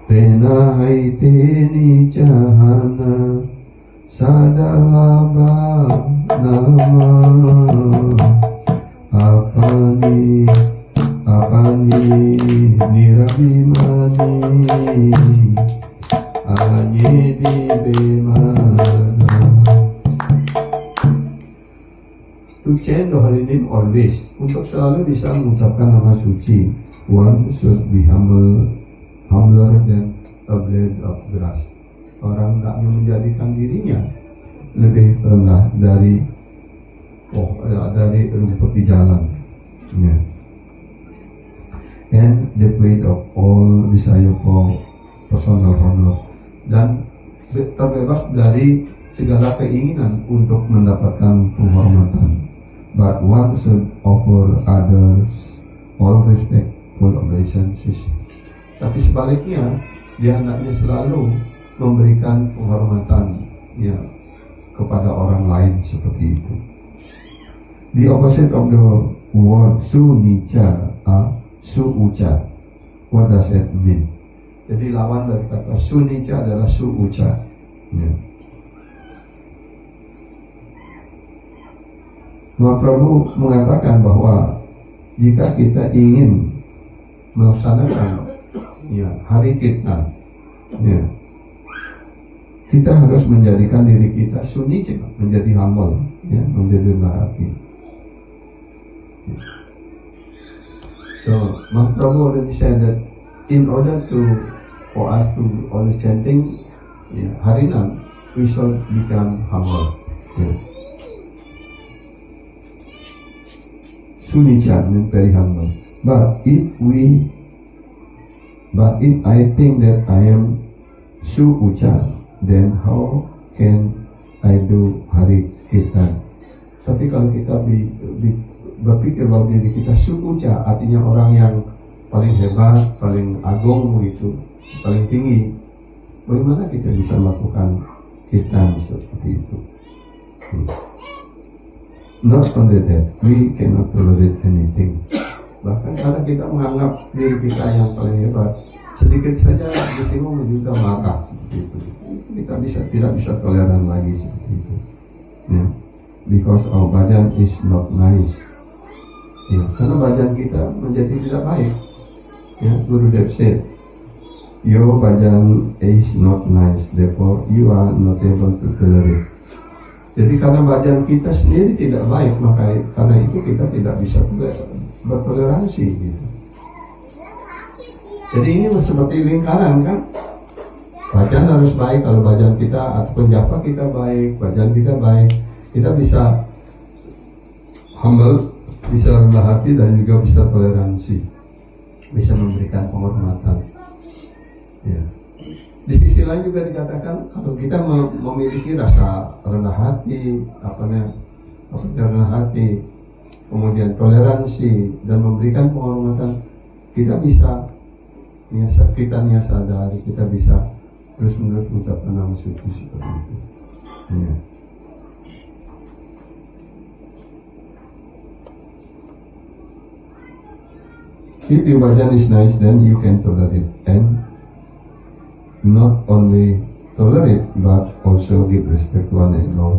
Rena haiteni cahana sadalaba nama apani nirabimani anyedi bemana. To chant the holy name always, untuk selalu bisa mengucapkan nama suci, one should be humbler than a blade of grass. Orang hendaknya menjadikan dirinya lebih rendah dari rumput di jalan. Yeah. And deprived of all desire for personal honor, dan terbebas dari segala keinginan untuk mendapatkan penghormatan. But one should offer others all respectful obeisances. Tapi sebaliknya, dia hendaknya selalu memberikan penghormatan ya kepada orang lain seperti itu. The opposite of the word sunica, suuca. What does that mean? Jadi lawan dari kata sunica adalah suuca. Ya. Mahaprabhu mengatakan bahwa jika kita ingin melaksanakan hari kirtan, kita harus menjadikan diri kita sunica, menjadi humble, menjadi rendah hati. So Mahaprabhu already said that in order for us to always chanting Harinam, we should become humble. Sunica means very humble. But if I think that I am Suuca, then how can I do Hari Kirtan? Tapi kalau kita berpikir bahwa diri kita Suuca, artinya orang yang paling hebat, paling agung begitu, paling tinggi, bagaimana kita bisa melakukan Kirtan seperti itu? Not only that, we cannot tolerate anything. Bahkan karena kita menganggap diri kita yang paling hebat, sedikit saja disinggung juga marah seperti itu. Kita tidak bisa toleran lagi seperti itu. Because our badan is not nice. Karena badan kita menjadi tidak baik. Guru Dev said, your badan is not nice, therefore you are not able to tolerate. Jadi karena badan kita sendiri tidak baik, maka karena itu kita tidak bisa bertoleransi gitu. Jadi ini seperti lingkaran kan. Badan harus baik, kalau badan kita ataupun japa kita baik, badan kita baik, kita bisa humble, bisa rendah hati, dan juga bisa toleransi, bisa memberikan penghormatan. Di sisi lain juga dikatakan kalau kita memiliki rasa rendah hati, rendah hati, kemudian toleransi dan memberikan penghormatan, kita bisa sadari, kita bisa terus-menerus mengucapkan nama suci seperti itu. If your bhajan is nice, then you can tolerate, and not only tolerate but also give respect to one and all.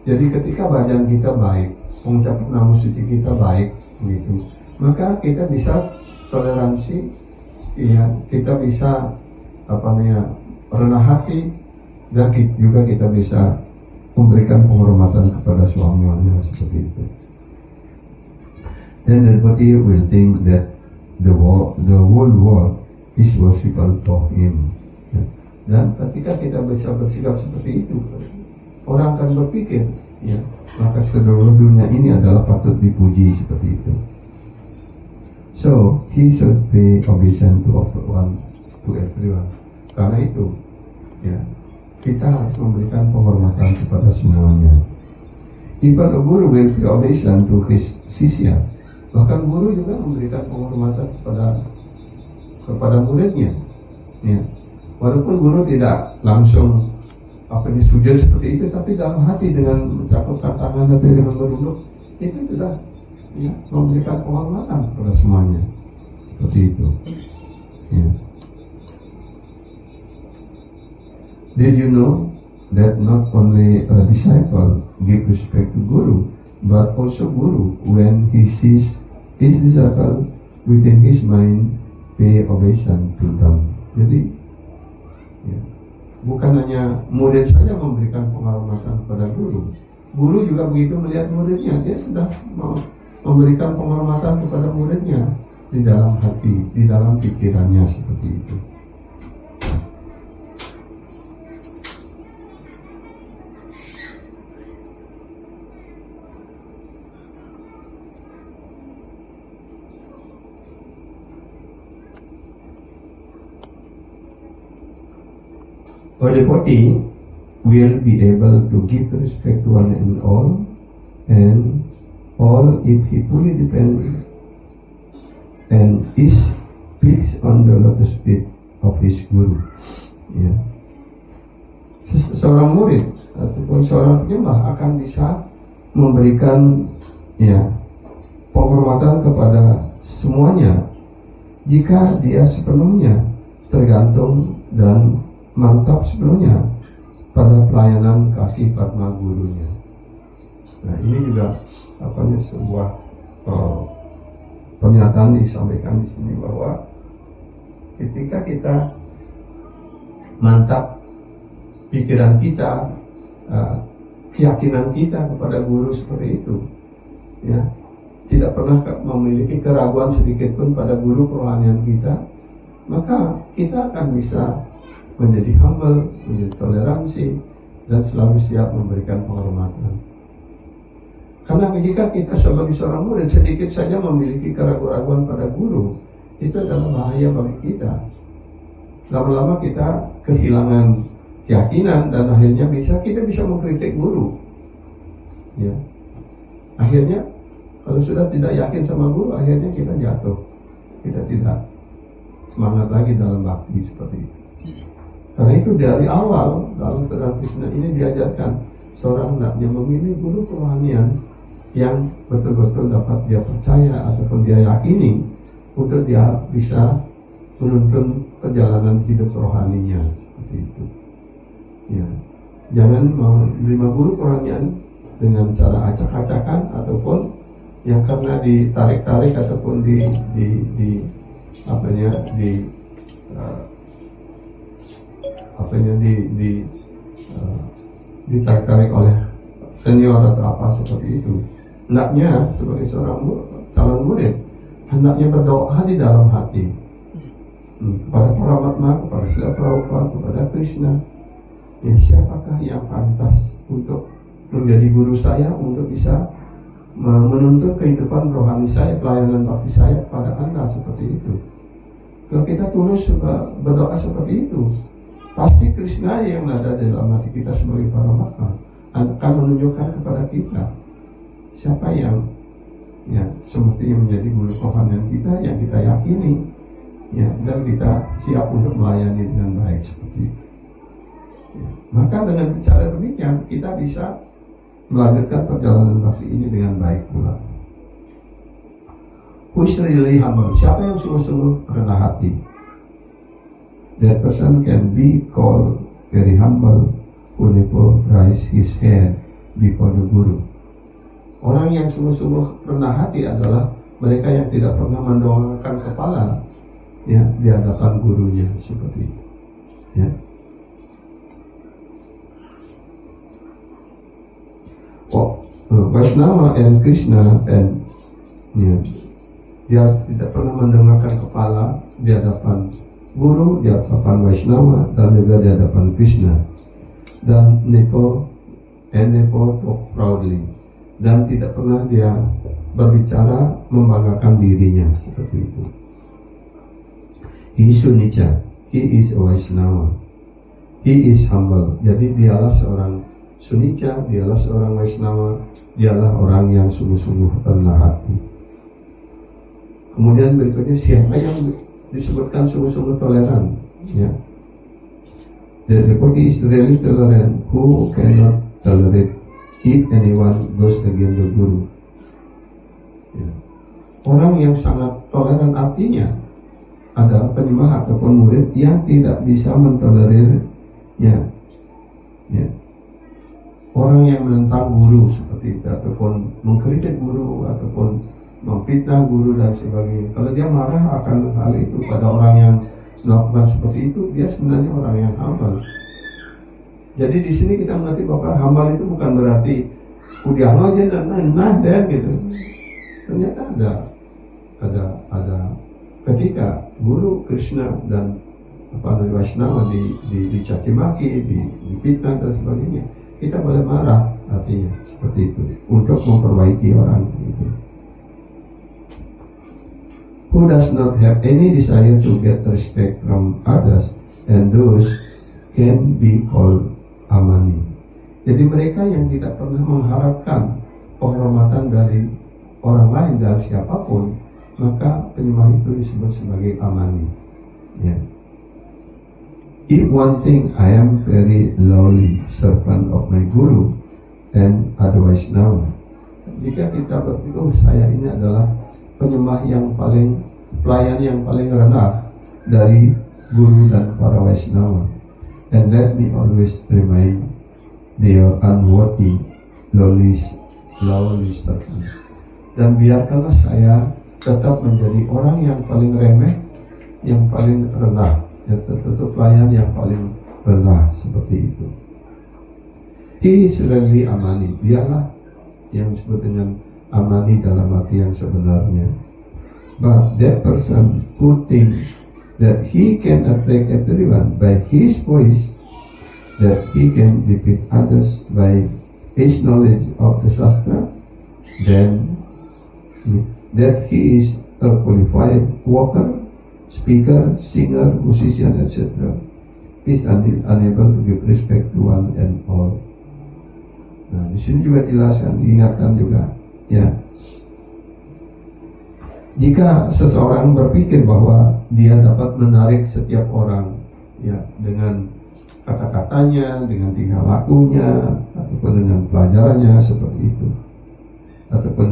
Jadi ketika bhajan kita baik, pengucapan nama suci kita baik, gitu, maka kita bisa toleransi, ya, kita bisa rendah hati, dan juga kita bisa memberikan penghormatan kepada suami-suaminya seperti itu. Then everybody will think that the whole world is worshipful for him. Ya. Dan ketika kita bisa bersikap seperti itu, orang akan berpikir, ya, maka seluruh dunia ini adalah patut dipuji seperti itu. So he should pay obeisance to everyone. Karena itu, ya, kita harus memberikan penghormatan kepada semuanya. Even a guru will pay obeisance to his sisya. Bahkan guru juga memberikan penghormatan kepada muridnya. Ya. Walaupun guru tidak langsung disujud seperti itu, tapi dalam hati dengan mencaputkan tangan atau dengan merunduk, itu sudah, ya, memberikan penghormatan kepada semuanya. Seperti itu. Ya. Did you know that not only a disciple give respect to guru, but also guru, when he sees his disciple within his mind, pay obeisance to them. Jadi, ya, bukan hanya murid saja memberikan penghormatan kepada guru, guru juga begitu melihat muridnya, dia sudah memberikan penghormatan kepada muridnya di dalam hati, di dalam pikirannya, seperti itu. A devotee will be able to give respect to one and all if he fully depends and is fixed on the lotus feet of his guru. Ya. Seorang murid ataupun seorang penyembah akan bisa memberikan, ya, penghormatan kepada semuanya jika dia sepenuhnya tergantung dan mantap sepenuhnya pada pelayanan kasih Padma gurunya. Nah, ini juga sebuah pernyataan disampaikan di sini bahwa ketika kita mantap pikiran kita, keyakinan kita kepada guru seperti itu, ya, tidak pernah memiliki keraguan sedikit pun pada guru kerohanian kita, maka kita akan bisa menjadi humble, menjadi toleransi, dan selalu siap memberikan penghormatan. Karena jika kita sebagai seorang murid sedikit saja memiliki keraguan-keraguan pada guru, itu adalah bahaya bagi kita. Lama-lama kita kehilangan keyakinan dan akhirnya kita bisa mengkritik guru. Ya. Akhirnya kalau sudah tidak yakin sama guru, akhirnya kita jatuh. Kita tidak semangat lagi dalam bakti seperti itu. Karena itu dari awal dalam Saudara Krishna ini diajarkan seorang hendaknya memilih guru kerohanian yang betul-betul dapat dia percaya ataupun dia yakini untuk dia bisa menuntun perjalanan hidup rohaninya, seperti itu. Ya. Jangan menerima guru kerohanian dengan cara acak-acakan ataupun yang karena ditarik-tarik ataupun ditarik-tarik oleh senior atau apa seperti itu. Hendaknya sebagai seorang calon murid hendaknya berdoa di dalam hati kepada Paramatma, kepada Srila Prabhupada, kepada Krishna, ya, siapakah yang pantas untuk menjadi guru saya, untuk bisa menuntun kehidupan rohani saya, pelayanan bakti saya kepada Anda, seperti itu. Kalau kita tulus berdoa seperti itu, pasti Krishna yang ada dalam hati kita sebagai Paramatma akan menunjukkan kepada kita siapa yang, ya, semestinya menjadi guru kerohanian kita yang kita yakini, ya, dan kita siap untuk melayani dengan baik seperti itu. Ya. Maka dengan cara demikian kita bisa melanjutkan perjalanan bakti ini dengan baik pula. Who who is really humble? Siapa yang sungguh-sungguh rendah hati? That person can be called very humble who never raise his hand before the guru. Orang yang sungguh-sungguh rendah hati adalah mereka yang tidak pernah mendongakkan kepala ya di hadapan gurunya seperti itu. Ya. Vaishnava and Krishna and ya, dia tidak pernah mendongakkan kepala di hadapan guru, di hadapan Vaishnava dan juga di hadapan Krishna, dan never talk proudly, dan tidak pernah dia berbicara membanggakan dirinya seperti itu. He is Sunica, he is a Vaishnava, he is humble. Jadi dialah seorang Sunica, dialah seorang Vaishnava, dialah orang yang sungguh-sungguh rendah hati. Kemudian berikutnya siapa yang disebutkan sungguh-sungguh toleran? Ya. The devotee is really tolerant who cannot tolerate if anyone goes against the guru. Ya. Orang yang sangat toleran artinya adalah penyembah ataupun murid yang tidak bisa mentolerir ya. Orang yang menentang guru seperti itu, ataupun mengkritik guru, ataupun memfitnah guru dan sebagainya. Kalau dia marah akan hal itu pada orang yang melakukan seperti itu, dia sebenarnya orang yang humble. Jadi di sini kita mengerti bahwa humble itu bukan berarti udah aja dan gitu. Ternyata ada ketika guru Krishna dan Vaishnava dicaci maki, difitnah dan sebagainya, kita boleh marah, artinya seperti itu untuk memperbaiki orang itu. Who does not have any desire to get respect from others, and those can be called amani. Jadi mereka yang tidak pernah mengharapkan penghormatan dari orang lain, dari siapapun, maka penyembah itu disebut sebagai amani. Ya. If one thing, I am very lowly servant of my guru and otherwise now. Jika kita berpikir saya ini adalah penyembah yang paling, pelayan yang paling rendah dari guru dan para Vaishnava, and let me always remain their unworthy lowly servant. Dan biarkanlah saya tetap menjadi orang yang paling remeh, yang paling rendah, ya, tertutup pelayan yang paling rendah seperti itu. He is really amani. Dialah yang disebut dengan amani dalam arti yang sebenarnya. But that person who thinks that he can attract everyone by his voice, that he can defeat others by his knowledge of the Shastra, then that he is a qualified walker, speaker, singer, musician, etc., is unable to give respect to one and all. Nah, di sini juga dijelaskan, diingatkan juga, ya. Jika seseorang berpikir bahwa dia dapat menarik setiap orang, ya, dengan kata-katanya, dengan tingkah lakunya, ataupun dengan pelajarannya seperti itu, ataupun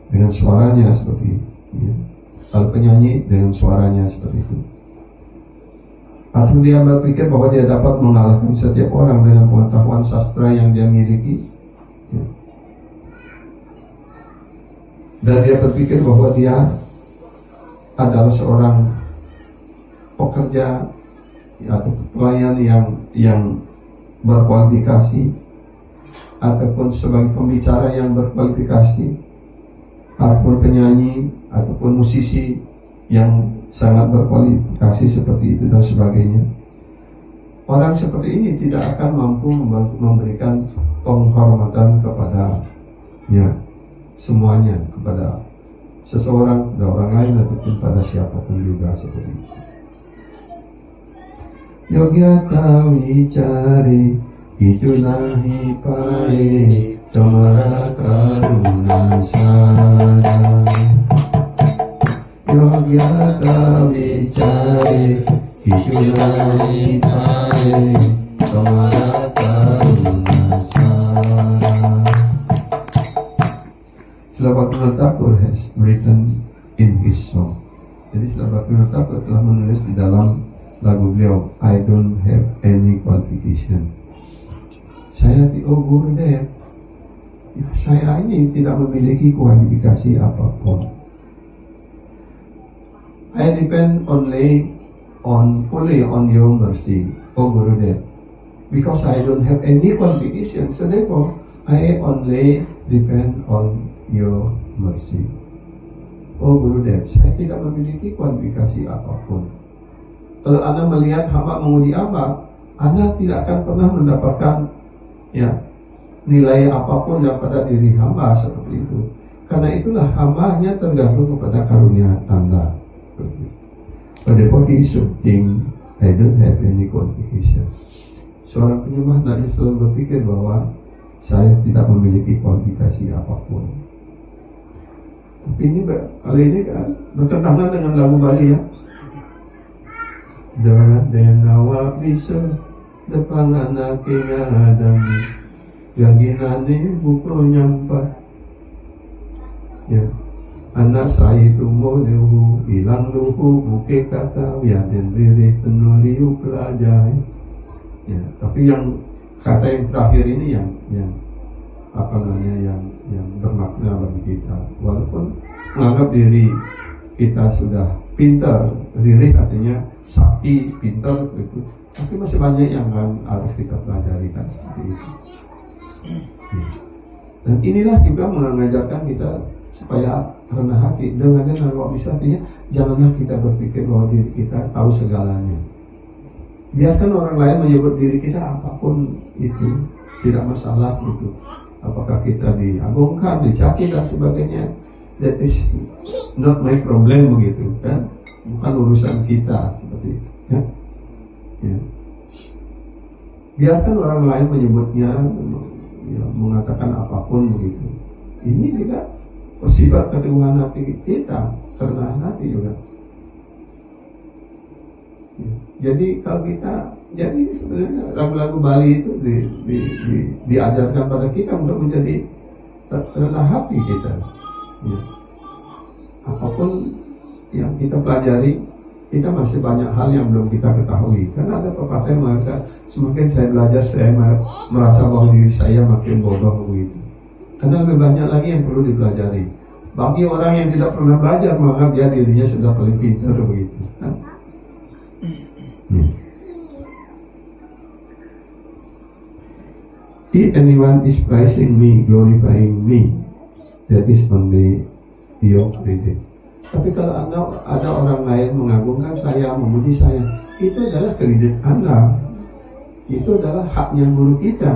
dengan suaranya seperti itu, ya. Kalau penyanyi dengan suaranya seperti itu, atau dia berpikir bahwa dia dapat mengalahkan setiap orang dengan pengetahuan sastra yang dia miliki, ya. Dan dia berpikir bahwa dia adalah seorang pekerja atau pelayan yang berkualifikasi, ataupun sebagai pembicara yang berkualifikasi, ataupun penyanyi ataupun musisi yang sangat berkualifikasi seperti itu dan sebagainya. Orang seperti ini tidak akan mampu memberikan penghormatan kepada semuanya, kepada seseorang, kepada orang lain, ataupun pada siapapun juga seperti itu. Yogyata wicari itunahi pare tamara karuna sada. Yogyata wicari itunahi pare tamara karuna sada. Rabindranath Tagore has written Pinota telah menulis di dalam lagu beliau, I don't have any qualification. Saya Guru Dep, saya ini tidak memiliki kualifikasi apapun. I depend fully on your mercy, Guru Dep. Because I don't have any qualification, so therefore I only depend on your mercy. Guru Dep, saya tidak memiliki kualifikasi apapun. Kalau Anda melihat hamba menguji Anda, Anda tidak akan pernah mendapatkan nilai apapun yang pada diri hamba seperti itu. Karena itulah hamba hanya tergantung kepada karunia Anda. Therefore he should think, I don't have any qualification. Seorang penyembah Nabi selalu berpikir bahwa saya tidak memiliki kualifikasi apapun. Tapi ini kali ini kan bertentangan dengan lagu Bali ya. Denawa bisa depan anak adam gaginane buku nyampa ya anak saya itu mau lehu hilang luhu buke kata ya dan diri penuliu pelajari ya. Tapi yang kata yang terakhir ini yang yang bermakna bagi kita, walaupun menganggap diri kita sudah pintar, diri artinya sakti, pintar itu, tapi masih banyak yang harus kita pelajari kan seperti itu. Dan inilah juga mengajarkan kita supaya rendah hati. Dengan kalau bisa artinya janganlah kita berpikir bahwa diri kita tahu segalanya. Biarkan orang lain menyebut diri kita apapun itu, tidak masalah itu. Apakah kita diagungkan, dicaci dan sebagainya, that is not my problem begitu kan, bukan urusan kita seperti itu ya. Biarkan orang lain menyebutnya mengatakan apapun begitu. Ini juga bersifat keteguhan hati kita, kerendahan hati juga. Jadi kalau kita, jadi sebenarnya lagu-lagu Bali itu diajarkan pada kita untuk menjadi rendah hati kita. Ya. Apapun yang kita pelajari, kita masih banyak hal yang belum kita ketahui. Karena ada pepatah yang mengatakan, semakin saya belajar, saya merasa bahwa diri saya makin bodoh begitu. Karena lebih banyak lagi yang perlu dipelajari. Bagi orang yang tidak pernah belajar, maka dia dirinya sudah paling pintar begitu. Kan? If anyone is praising me, glorifying me, that is only your credit. Tapi kalau ada orang lain mengagungkan saya, memuji saya, itu adalah kredit Anda. Itu adalah haknya guru kita,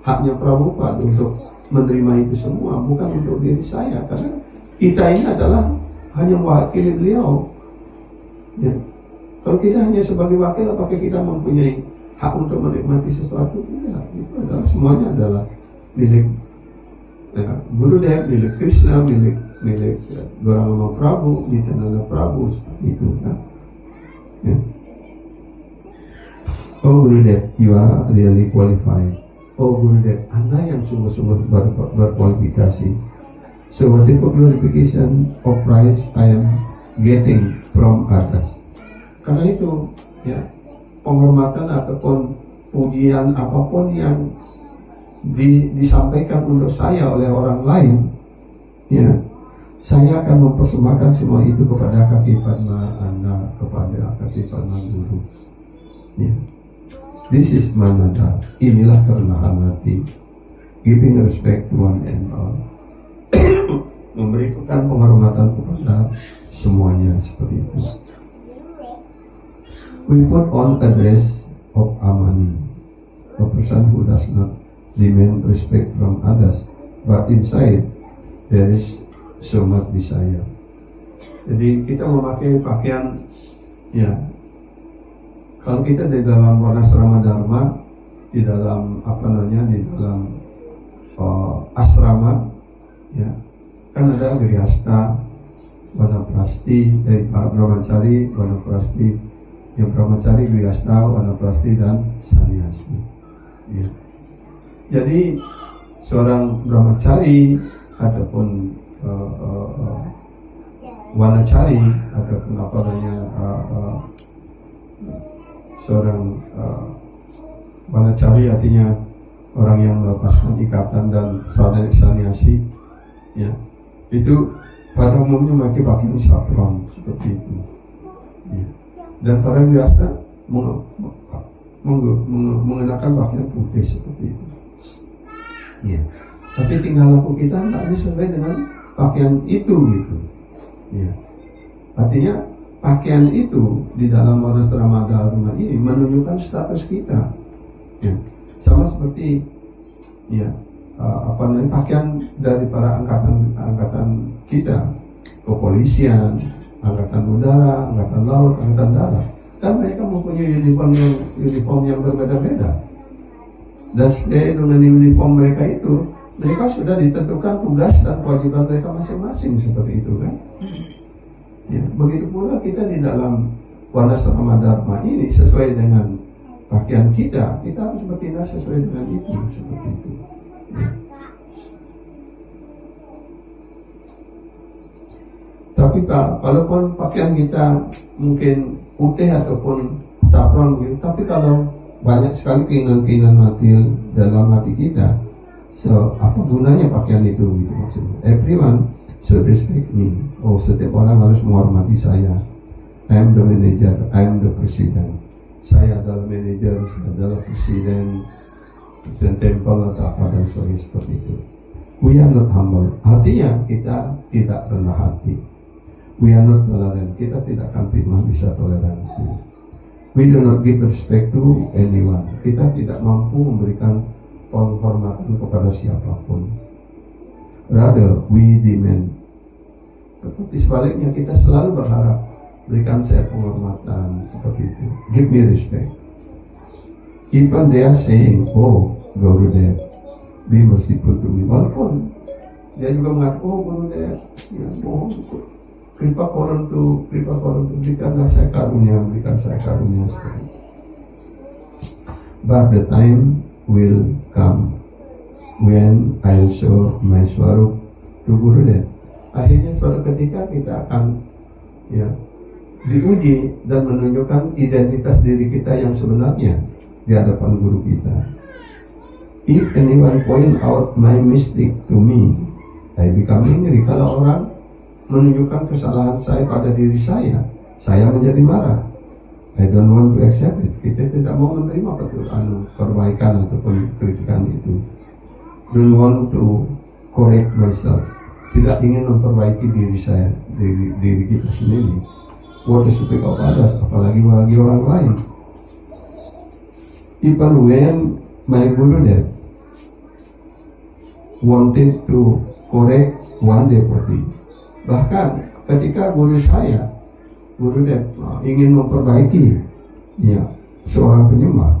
haknya Prabhupada untuk menerima itu semua, bukan untuk diri saya. Karena kita ini adalah hanya mewakili beliau. Ya. Kalau kita hanya sebagai wakil, apakah kita mempunyai hak untuk menikmati sesuatu? Tidak. Itu adalah semuanya adalah milik Guru Dep, milik Krishna, milik Gauranga Prabhu, Nityananda Prabhu, seperti itu kan. Ya. Guru Dep, you are really qualified. Guru Dep, Anda yang sungguh-sungguh berkualifikasi. So whatever glorification of price I am getting from others. Karena itu, ya, penghormatan ataupun pujian apapun yang disampaikan untuk saya oleh orang lain, ya, saya akan mempersembahkan semua itu kepada kaki Padma Anda, kepada kaki Padma Guru. Ya. This is manada. Inilah kerendahan hati. Giving respect to one and all. Memberikan penghormatan kepada semuanya seperti itu. We put on a dress of amani, a person who does not demand respect from others, but inside there is so much desire. Jadi kita memakai pakaian, ya, kalau kita di dalam Varnasrama Dharma, di dalam di dalam asrama, ya, kan ada Grihasta, Vanaprasti, Brahmacari, Vanaprasti. Yang Brahmacari, Grihasta, Vanaprasti, dan Sannyasi. Ya. Jadi seorang Brahmacari ataupun wanacari ataupun apa namanya seorang wanacari artinya orang yang melepaskan ikatan dan saniasi, ya, itu pada umumnya memakai pakaian saffron seperti itu, ya. Dan orang biasa mengenakan pakaian putih seperti itu, ya. Tapi tinggal laku kita tidak sesuai dengan pakaian itu gitu, ya. Artinya pakaian itu di dalam warna Ramadan ini menunjukkan status kita, ya. Sama seperti, ya, pakaian dari para angkatan kita, kepolisian, angkatan udara, angkatan laut, angkatan darat, kan mereka mempunyai uniform yang berbeda-beda. Dan sesuai dengan uniform mereka itu, mereka sudah ditentukan tugas dan kewajiban mereka masing-masing seperti itu kan. Ya, begitu pula kita di dalam warna Dharma ini sesuai dengan pakaian kita harus bertindak sesuai dengan itu seperti itu. Ya. Tapi kalaupun pakaian kita mungkin putih ataupun saffron gitu, tapi kalau banyak sekali keinginan-keinginan mati dalam hati kita, so apa gunanya pakaian itu gitu maksudnya? Everyone should respect me. Oh, setiap orang harus menghormati saya. I am the manager, I am the president. Saya adalah manajer, saya adalah presiden temple atau apa dan sebagainya seperti itu. We are not humble. Artinya kita tidak rendah hati. We are not tolerant. Kita tidak akan pernah bisa toleransi. We do not give respect to anyone. Kita tidak mampu memberikan penghormatan kepada siapapun. Rather, we demand. Tetapi sebaliknya kita selalu berharap, berikan saya penghormatan seperti itu. Give me respect. Even they are saying, oh, Gurudev, be merciful to me. Walaupun dia juga mengatakan, oh Gurudev, ya, mohon kripa koron tu, berikanlah saya karunia seperti itu. But the time will come when I will show my swarup to Gurudev. Akhirnya suatu ketika kita akan, ya, diuji dan menunjukkan identitas diri kita yang sebenarnya di hadapan guru kita. If anyone point out my mistake to me, I become angry. Kalau orang menunjukkan kesalahan saya pada diri saya menjadi marah. I don't want to accept it. Kita tidak mau menerima perbaikan ataupun kritikan itu. Don't want to correct myself. Tidak ingin memperbaiki diri saya, diri kita sendiri. What to speak of others, apalagi bagi orang lain. Even when my Gurudev wanted to correct one devotee, bahkan ketika guru saya, Gurudev ingin memperbaiki, ya, seorang penyembah.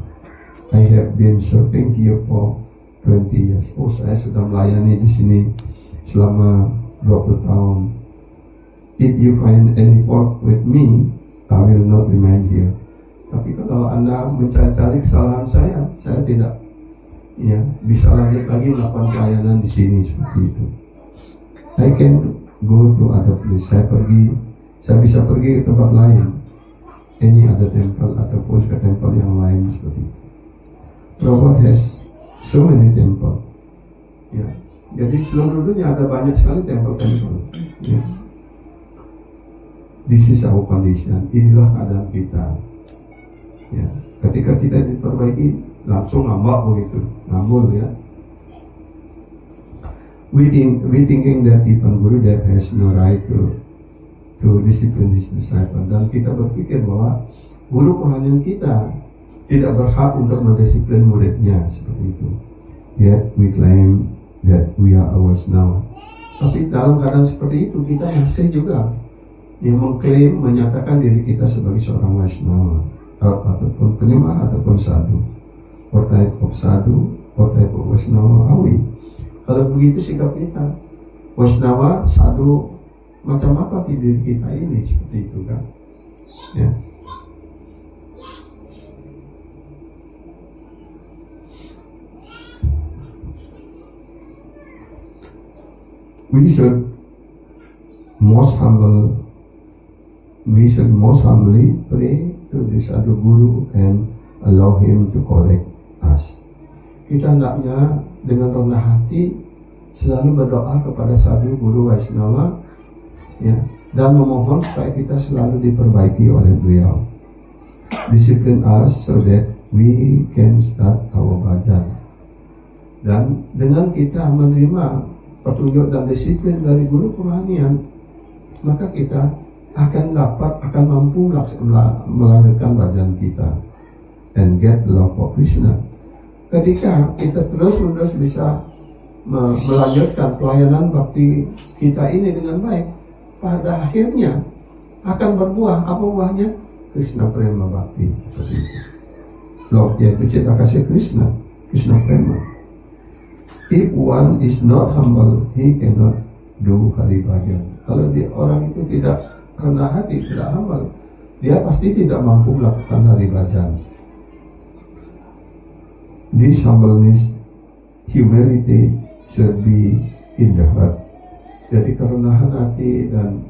I have been serving here for 20 years. Oh, saya sudah melayani di sini selama 20 tahun. If you find any fault with me, I will not remain here. Tapi kalau Anda mencari kesalahan saya tidak, ya, bisa lanjut lagi melakukan pelayanan di sini seperti itu. I can go to other place. Saya bisa pergi ke tempat lain, any other temple ataupun ke temple yang lain seperti itu. Prabhupada has so many temple. Ya, jadi seluruh dunia ada banyak sekali temple-temple. Ya. This is our condition. Inilah keadaan kita. Ya, ketika kita diperbaiki langsung ngambak begitu, ngambul ya. We thinking that even Gurudev has no right to discipline his disciple, dan kita berpikir bahwa guru rohani kita tidak berhak untuk mendisiplin muridnya seperti itu. Yet we claim that we are ours now. Tapi dalam keadaan seperti itu kita masih juga yang mengklaim, menyatakan diri kita sebagai seorang Vaishnava ataupun penyembah ataupun sadhu. What type of sadhu, what type of Vaishnava are we? Kalau begitu sikap kita, Vaishnava, sadhu, macam apa di diri kita ini seperti itu kan? Ya. We should most humble we should most humbly pray to this Sadhu Guru and allow him to correct us. Kita hendaknya dengan rendah hati selalu berdoa kepada Sadhu Guru Vaishnava, ya, dan memohon supaya kita selalu diperbaiki oleh beliau. Discipline us so that we can start our bhajan. Dan dengan kita menerima petunjuk dan disiplin dari guru kerohanian, maka kita akan mampu melanjutkan bhajan kita and get love for Krishna. Ketika kita terus-menerus bisa melanjutkan pelayanan bakti kita ini dengan baik, pada akhirnya akan berbuah. Apa buahnya? Krishna Prema Bhakti. Seperti itu. Love yaitu cinta kasih Krishna, Krishna Prema. If one is not humble, he cannot do Hari Bhajan. Kalau orang itu tidak rendah hati, tidak humble, dia pasti tidak mampu melakukan Hari Bhajan. This humbleness, humility should be in the heart. Jadi kerendahan hati dan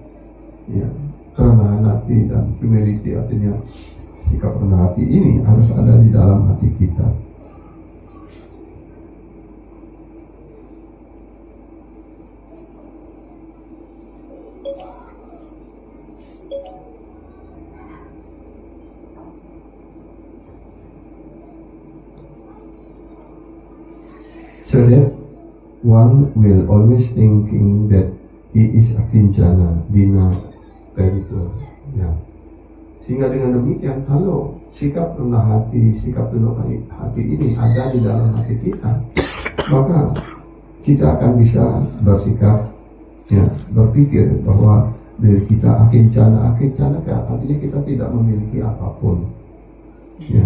humility, artinya sikap rendah hati ini harus ada di dalam hati kita. So that one will always thinking that he is akinchana, dina, spiritual. Ya. Sehingga dengan demikian, kalau sikap rendah hati, sikap tunduk hati ini ada di dalam hati kita, maka kita akan bisa bersikap, ya, berpikir bahwa diri kita akinchana artinya kita tidak memiliki apapun. Ya.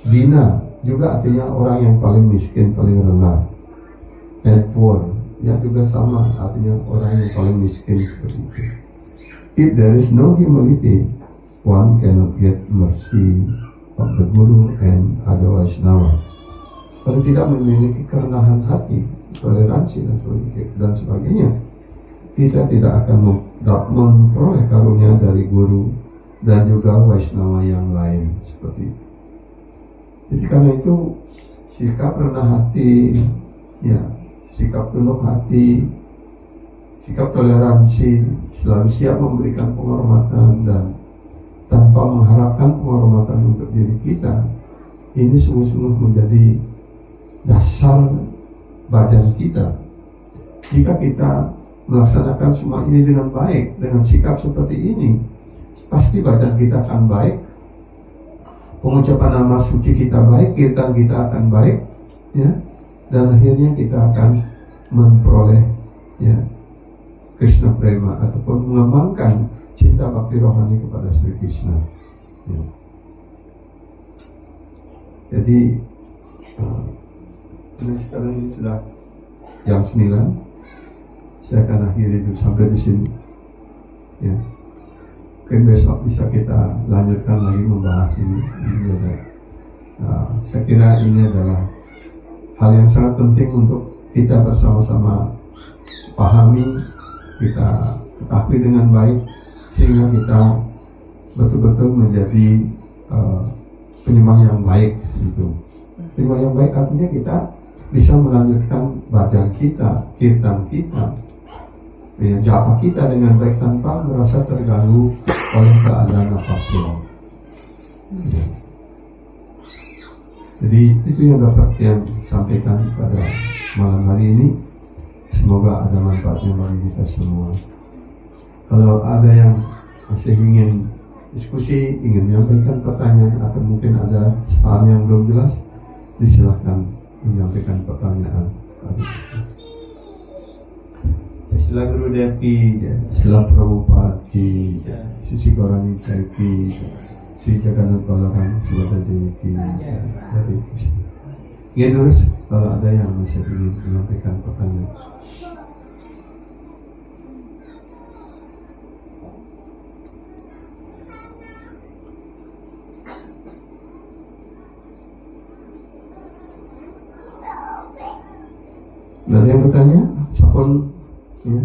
Dina juga artinya orang yang paling miskin, paling rendah. And poor, ya juga sama, artinya orang yang paling miskin seperti itu. If there is no humility, one cannot get mercy of the Guru and other Vaishnava. Kalau tidak memiliki kerendahan hati, toleransi dan sebagainya, kita tidak akan memperoleh karunia dari Guru dan juga Vaishnava yang lain seperti itu. Jadi karena itu sikap rendah hati, ya, sikap tunduk hati, sikap toleransi, selalu siap memberikan penghormatan dan tanpa mengharapkan penghormatan untuk diri kita, ini sungguh-sungguh menjadi dasar bhajan kita. Jika kita melaksanakan semua ini dengan baik, dengan sikap seperti ini, pasti bhajan kita akan baik, pengucapan nama suci kita baik, kirtan kita akan baik, ya, dan akhirnya kita akan memperoleh, ya, Krishna Prema ataupun mengembangkan cinta bakti rohani kepada Sri Krishna. Ya. Jadi sekarang ini sudah jam 9. Saya akan akhiri dulu sampai di sini. Ya. Mungkin besok bisa kita lanjutkan lagi membahas ini. Saya kira ini adalah hal yang sangat penting untuk kita bersama-sama pahami, kita ketahui dengan baik, sehingga kita betul-betul menjadi penyembah yang baik. Gitu. Penyembah yang baik artinya kita bisa melanjutkan bhajan kita, kirtan kita, ya, japa kita dengan baik tanpa merasa terganggu oleh keadaan apapun. Ya. Jadi itu yang dapat yang sampaikan pada malam hari ini. Semoga ada manfaatnya bagi kita semua. Kalau ada yang masih ingin diskusi, ingin menyampaikan pertanyaan, atau mungkin ada hal yang belum jelas, disilahkan menyampaikan pertanyaan. Sila Guru Devi, Sila Prabhupada Ki, Sisi Gaurani Ki, Sri Jagannath Balaram Subhadra Devi Ki, Hare Krishna. Ya terus, kalau ada yang masih ingin menyampaikan pertanyaan. Ada yang bertanya? Apapun, ya,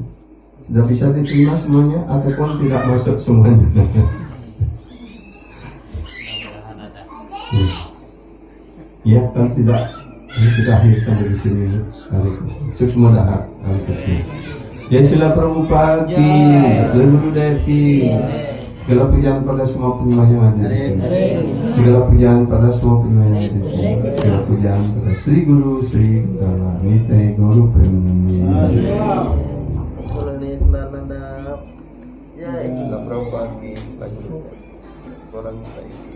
sudah bisa diterima semuanya ataupun tidak masuk semuanya. Ya, kalau tidak, ini kita akhirkan di sini. Hare Krishna. Sukma dah. Hare Krishna. Ya sila Prabhupada ki, Guru Devi. Segala pujian pada semua penyembah yang ada di sini. Segala pujian pada semua penyembah yang ada di sini. Segala pujian pada Sri Guru Sri Dharma Nitai Guru Premanandi. Mulai senananda. Ya, itu Prabhupada lagi. Orang baik.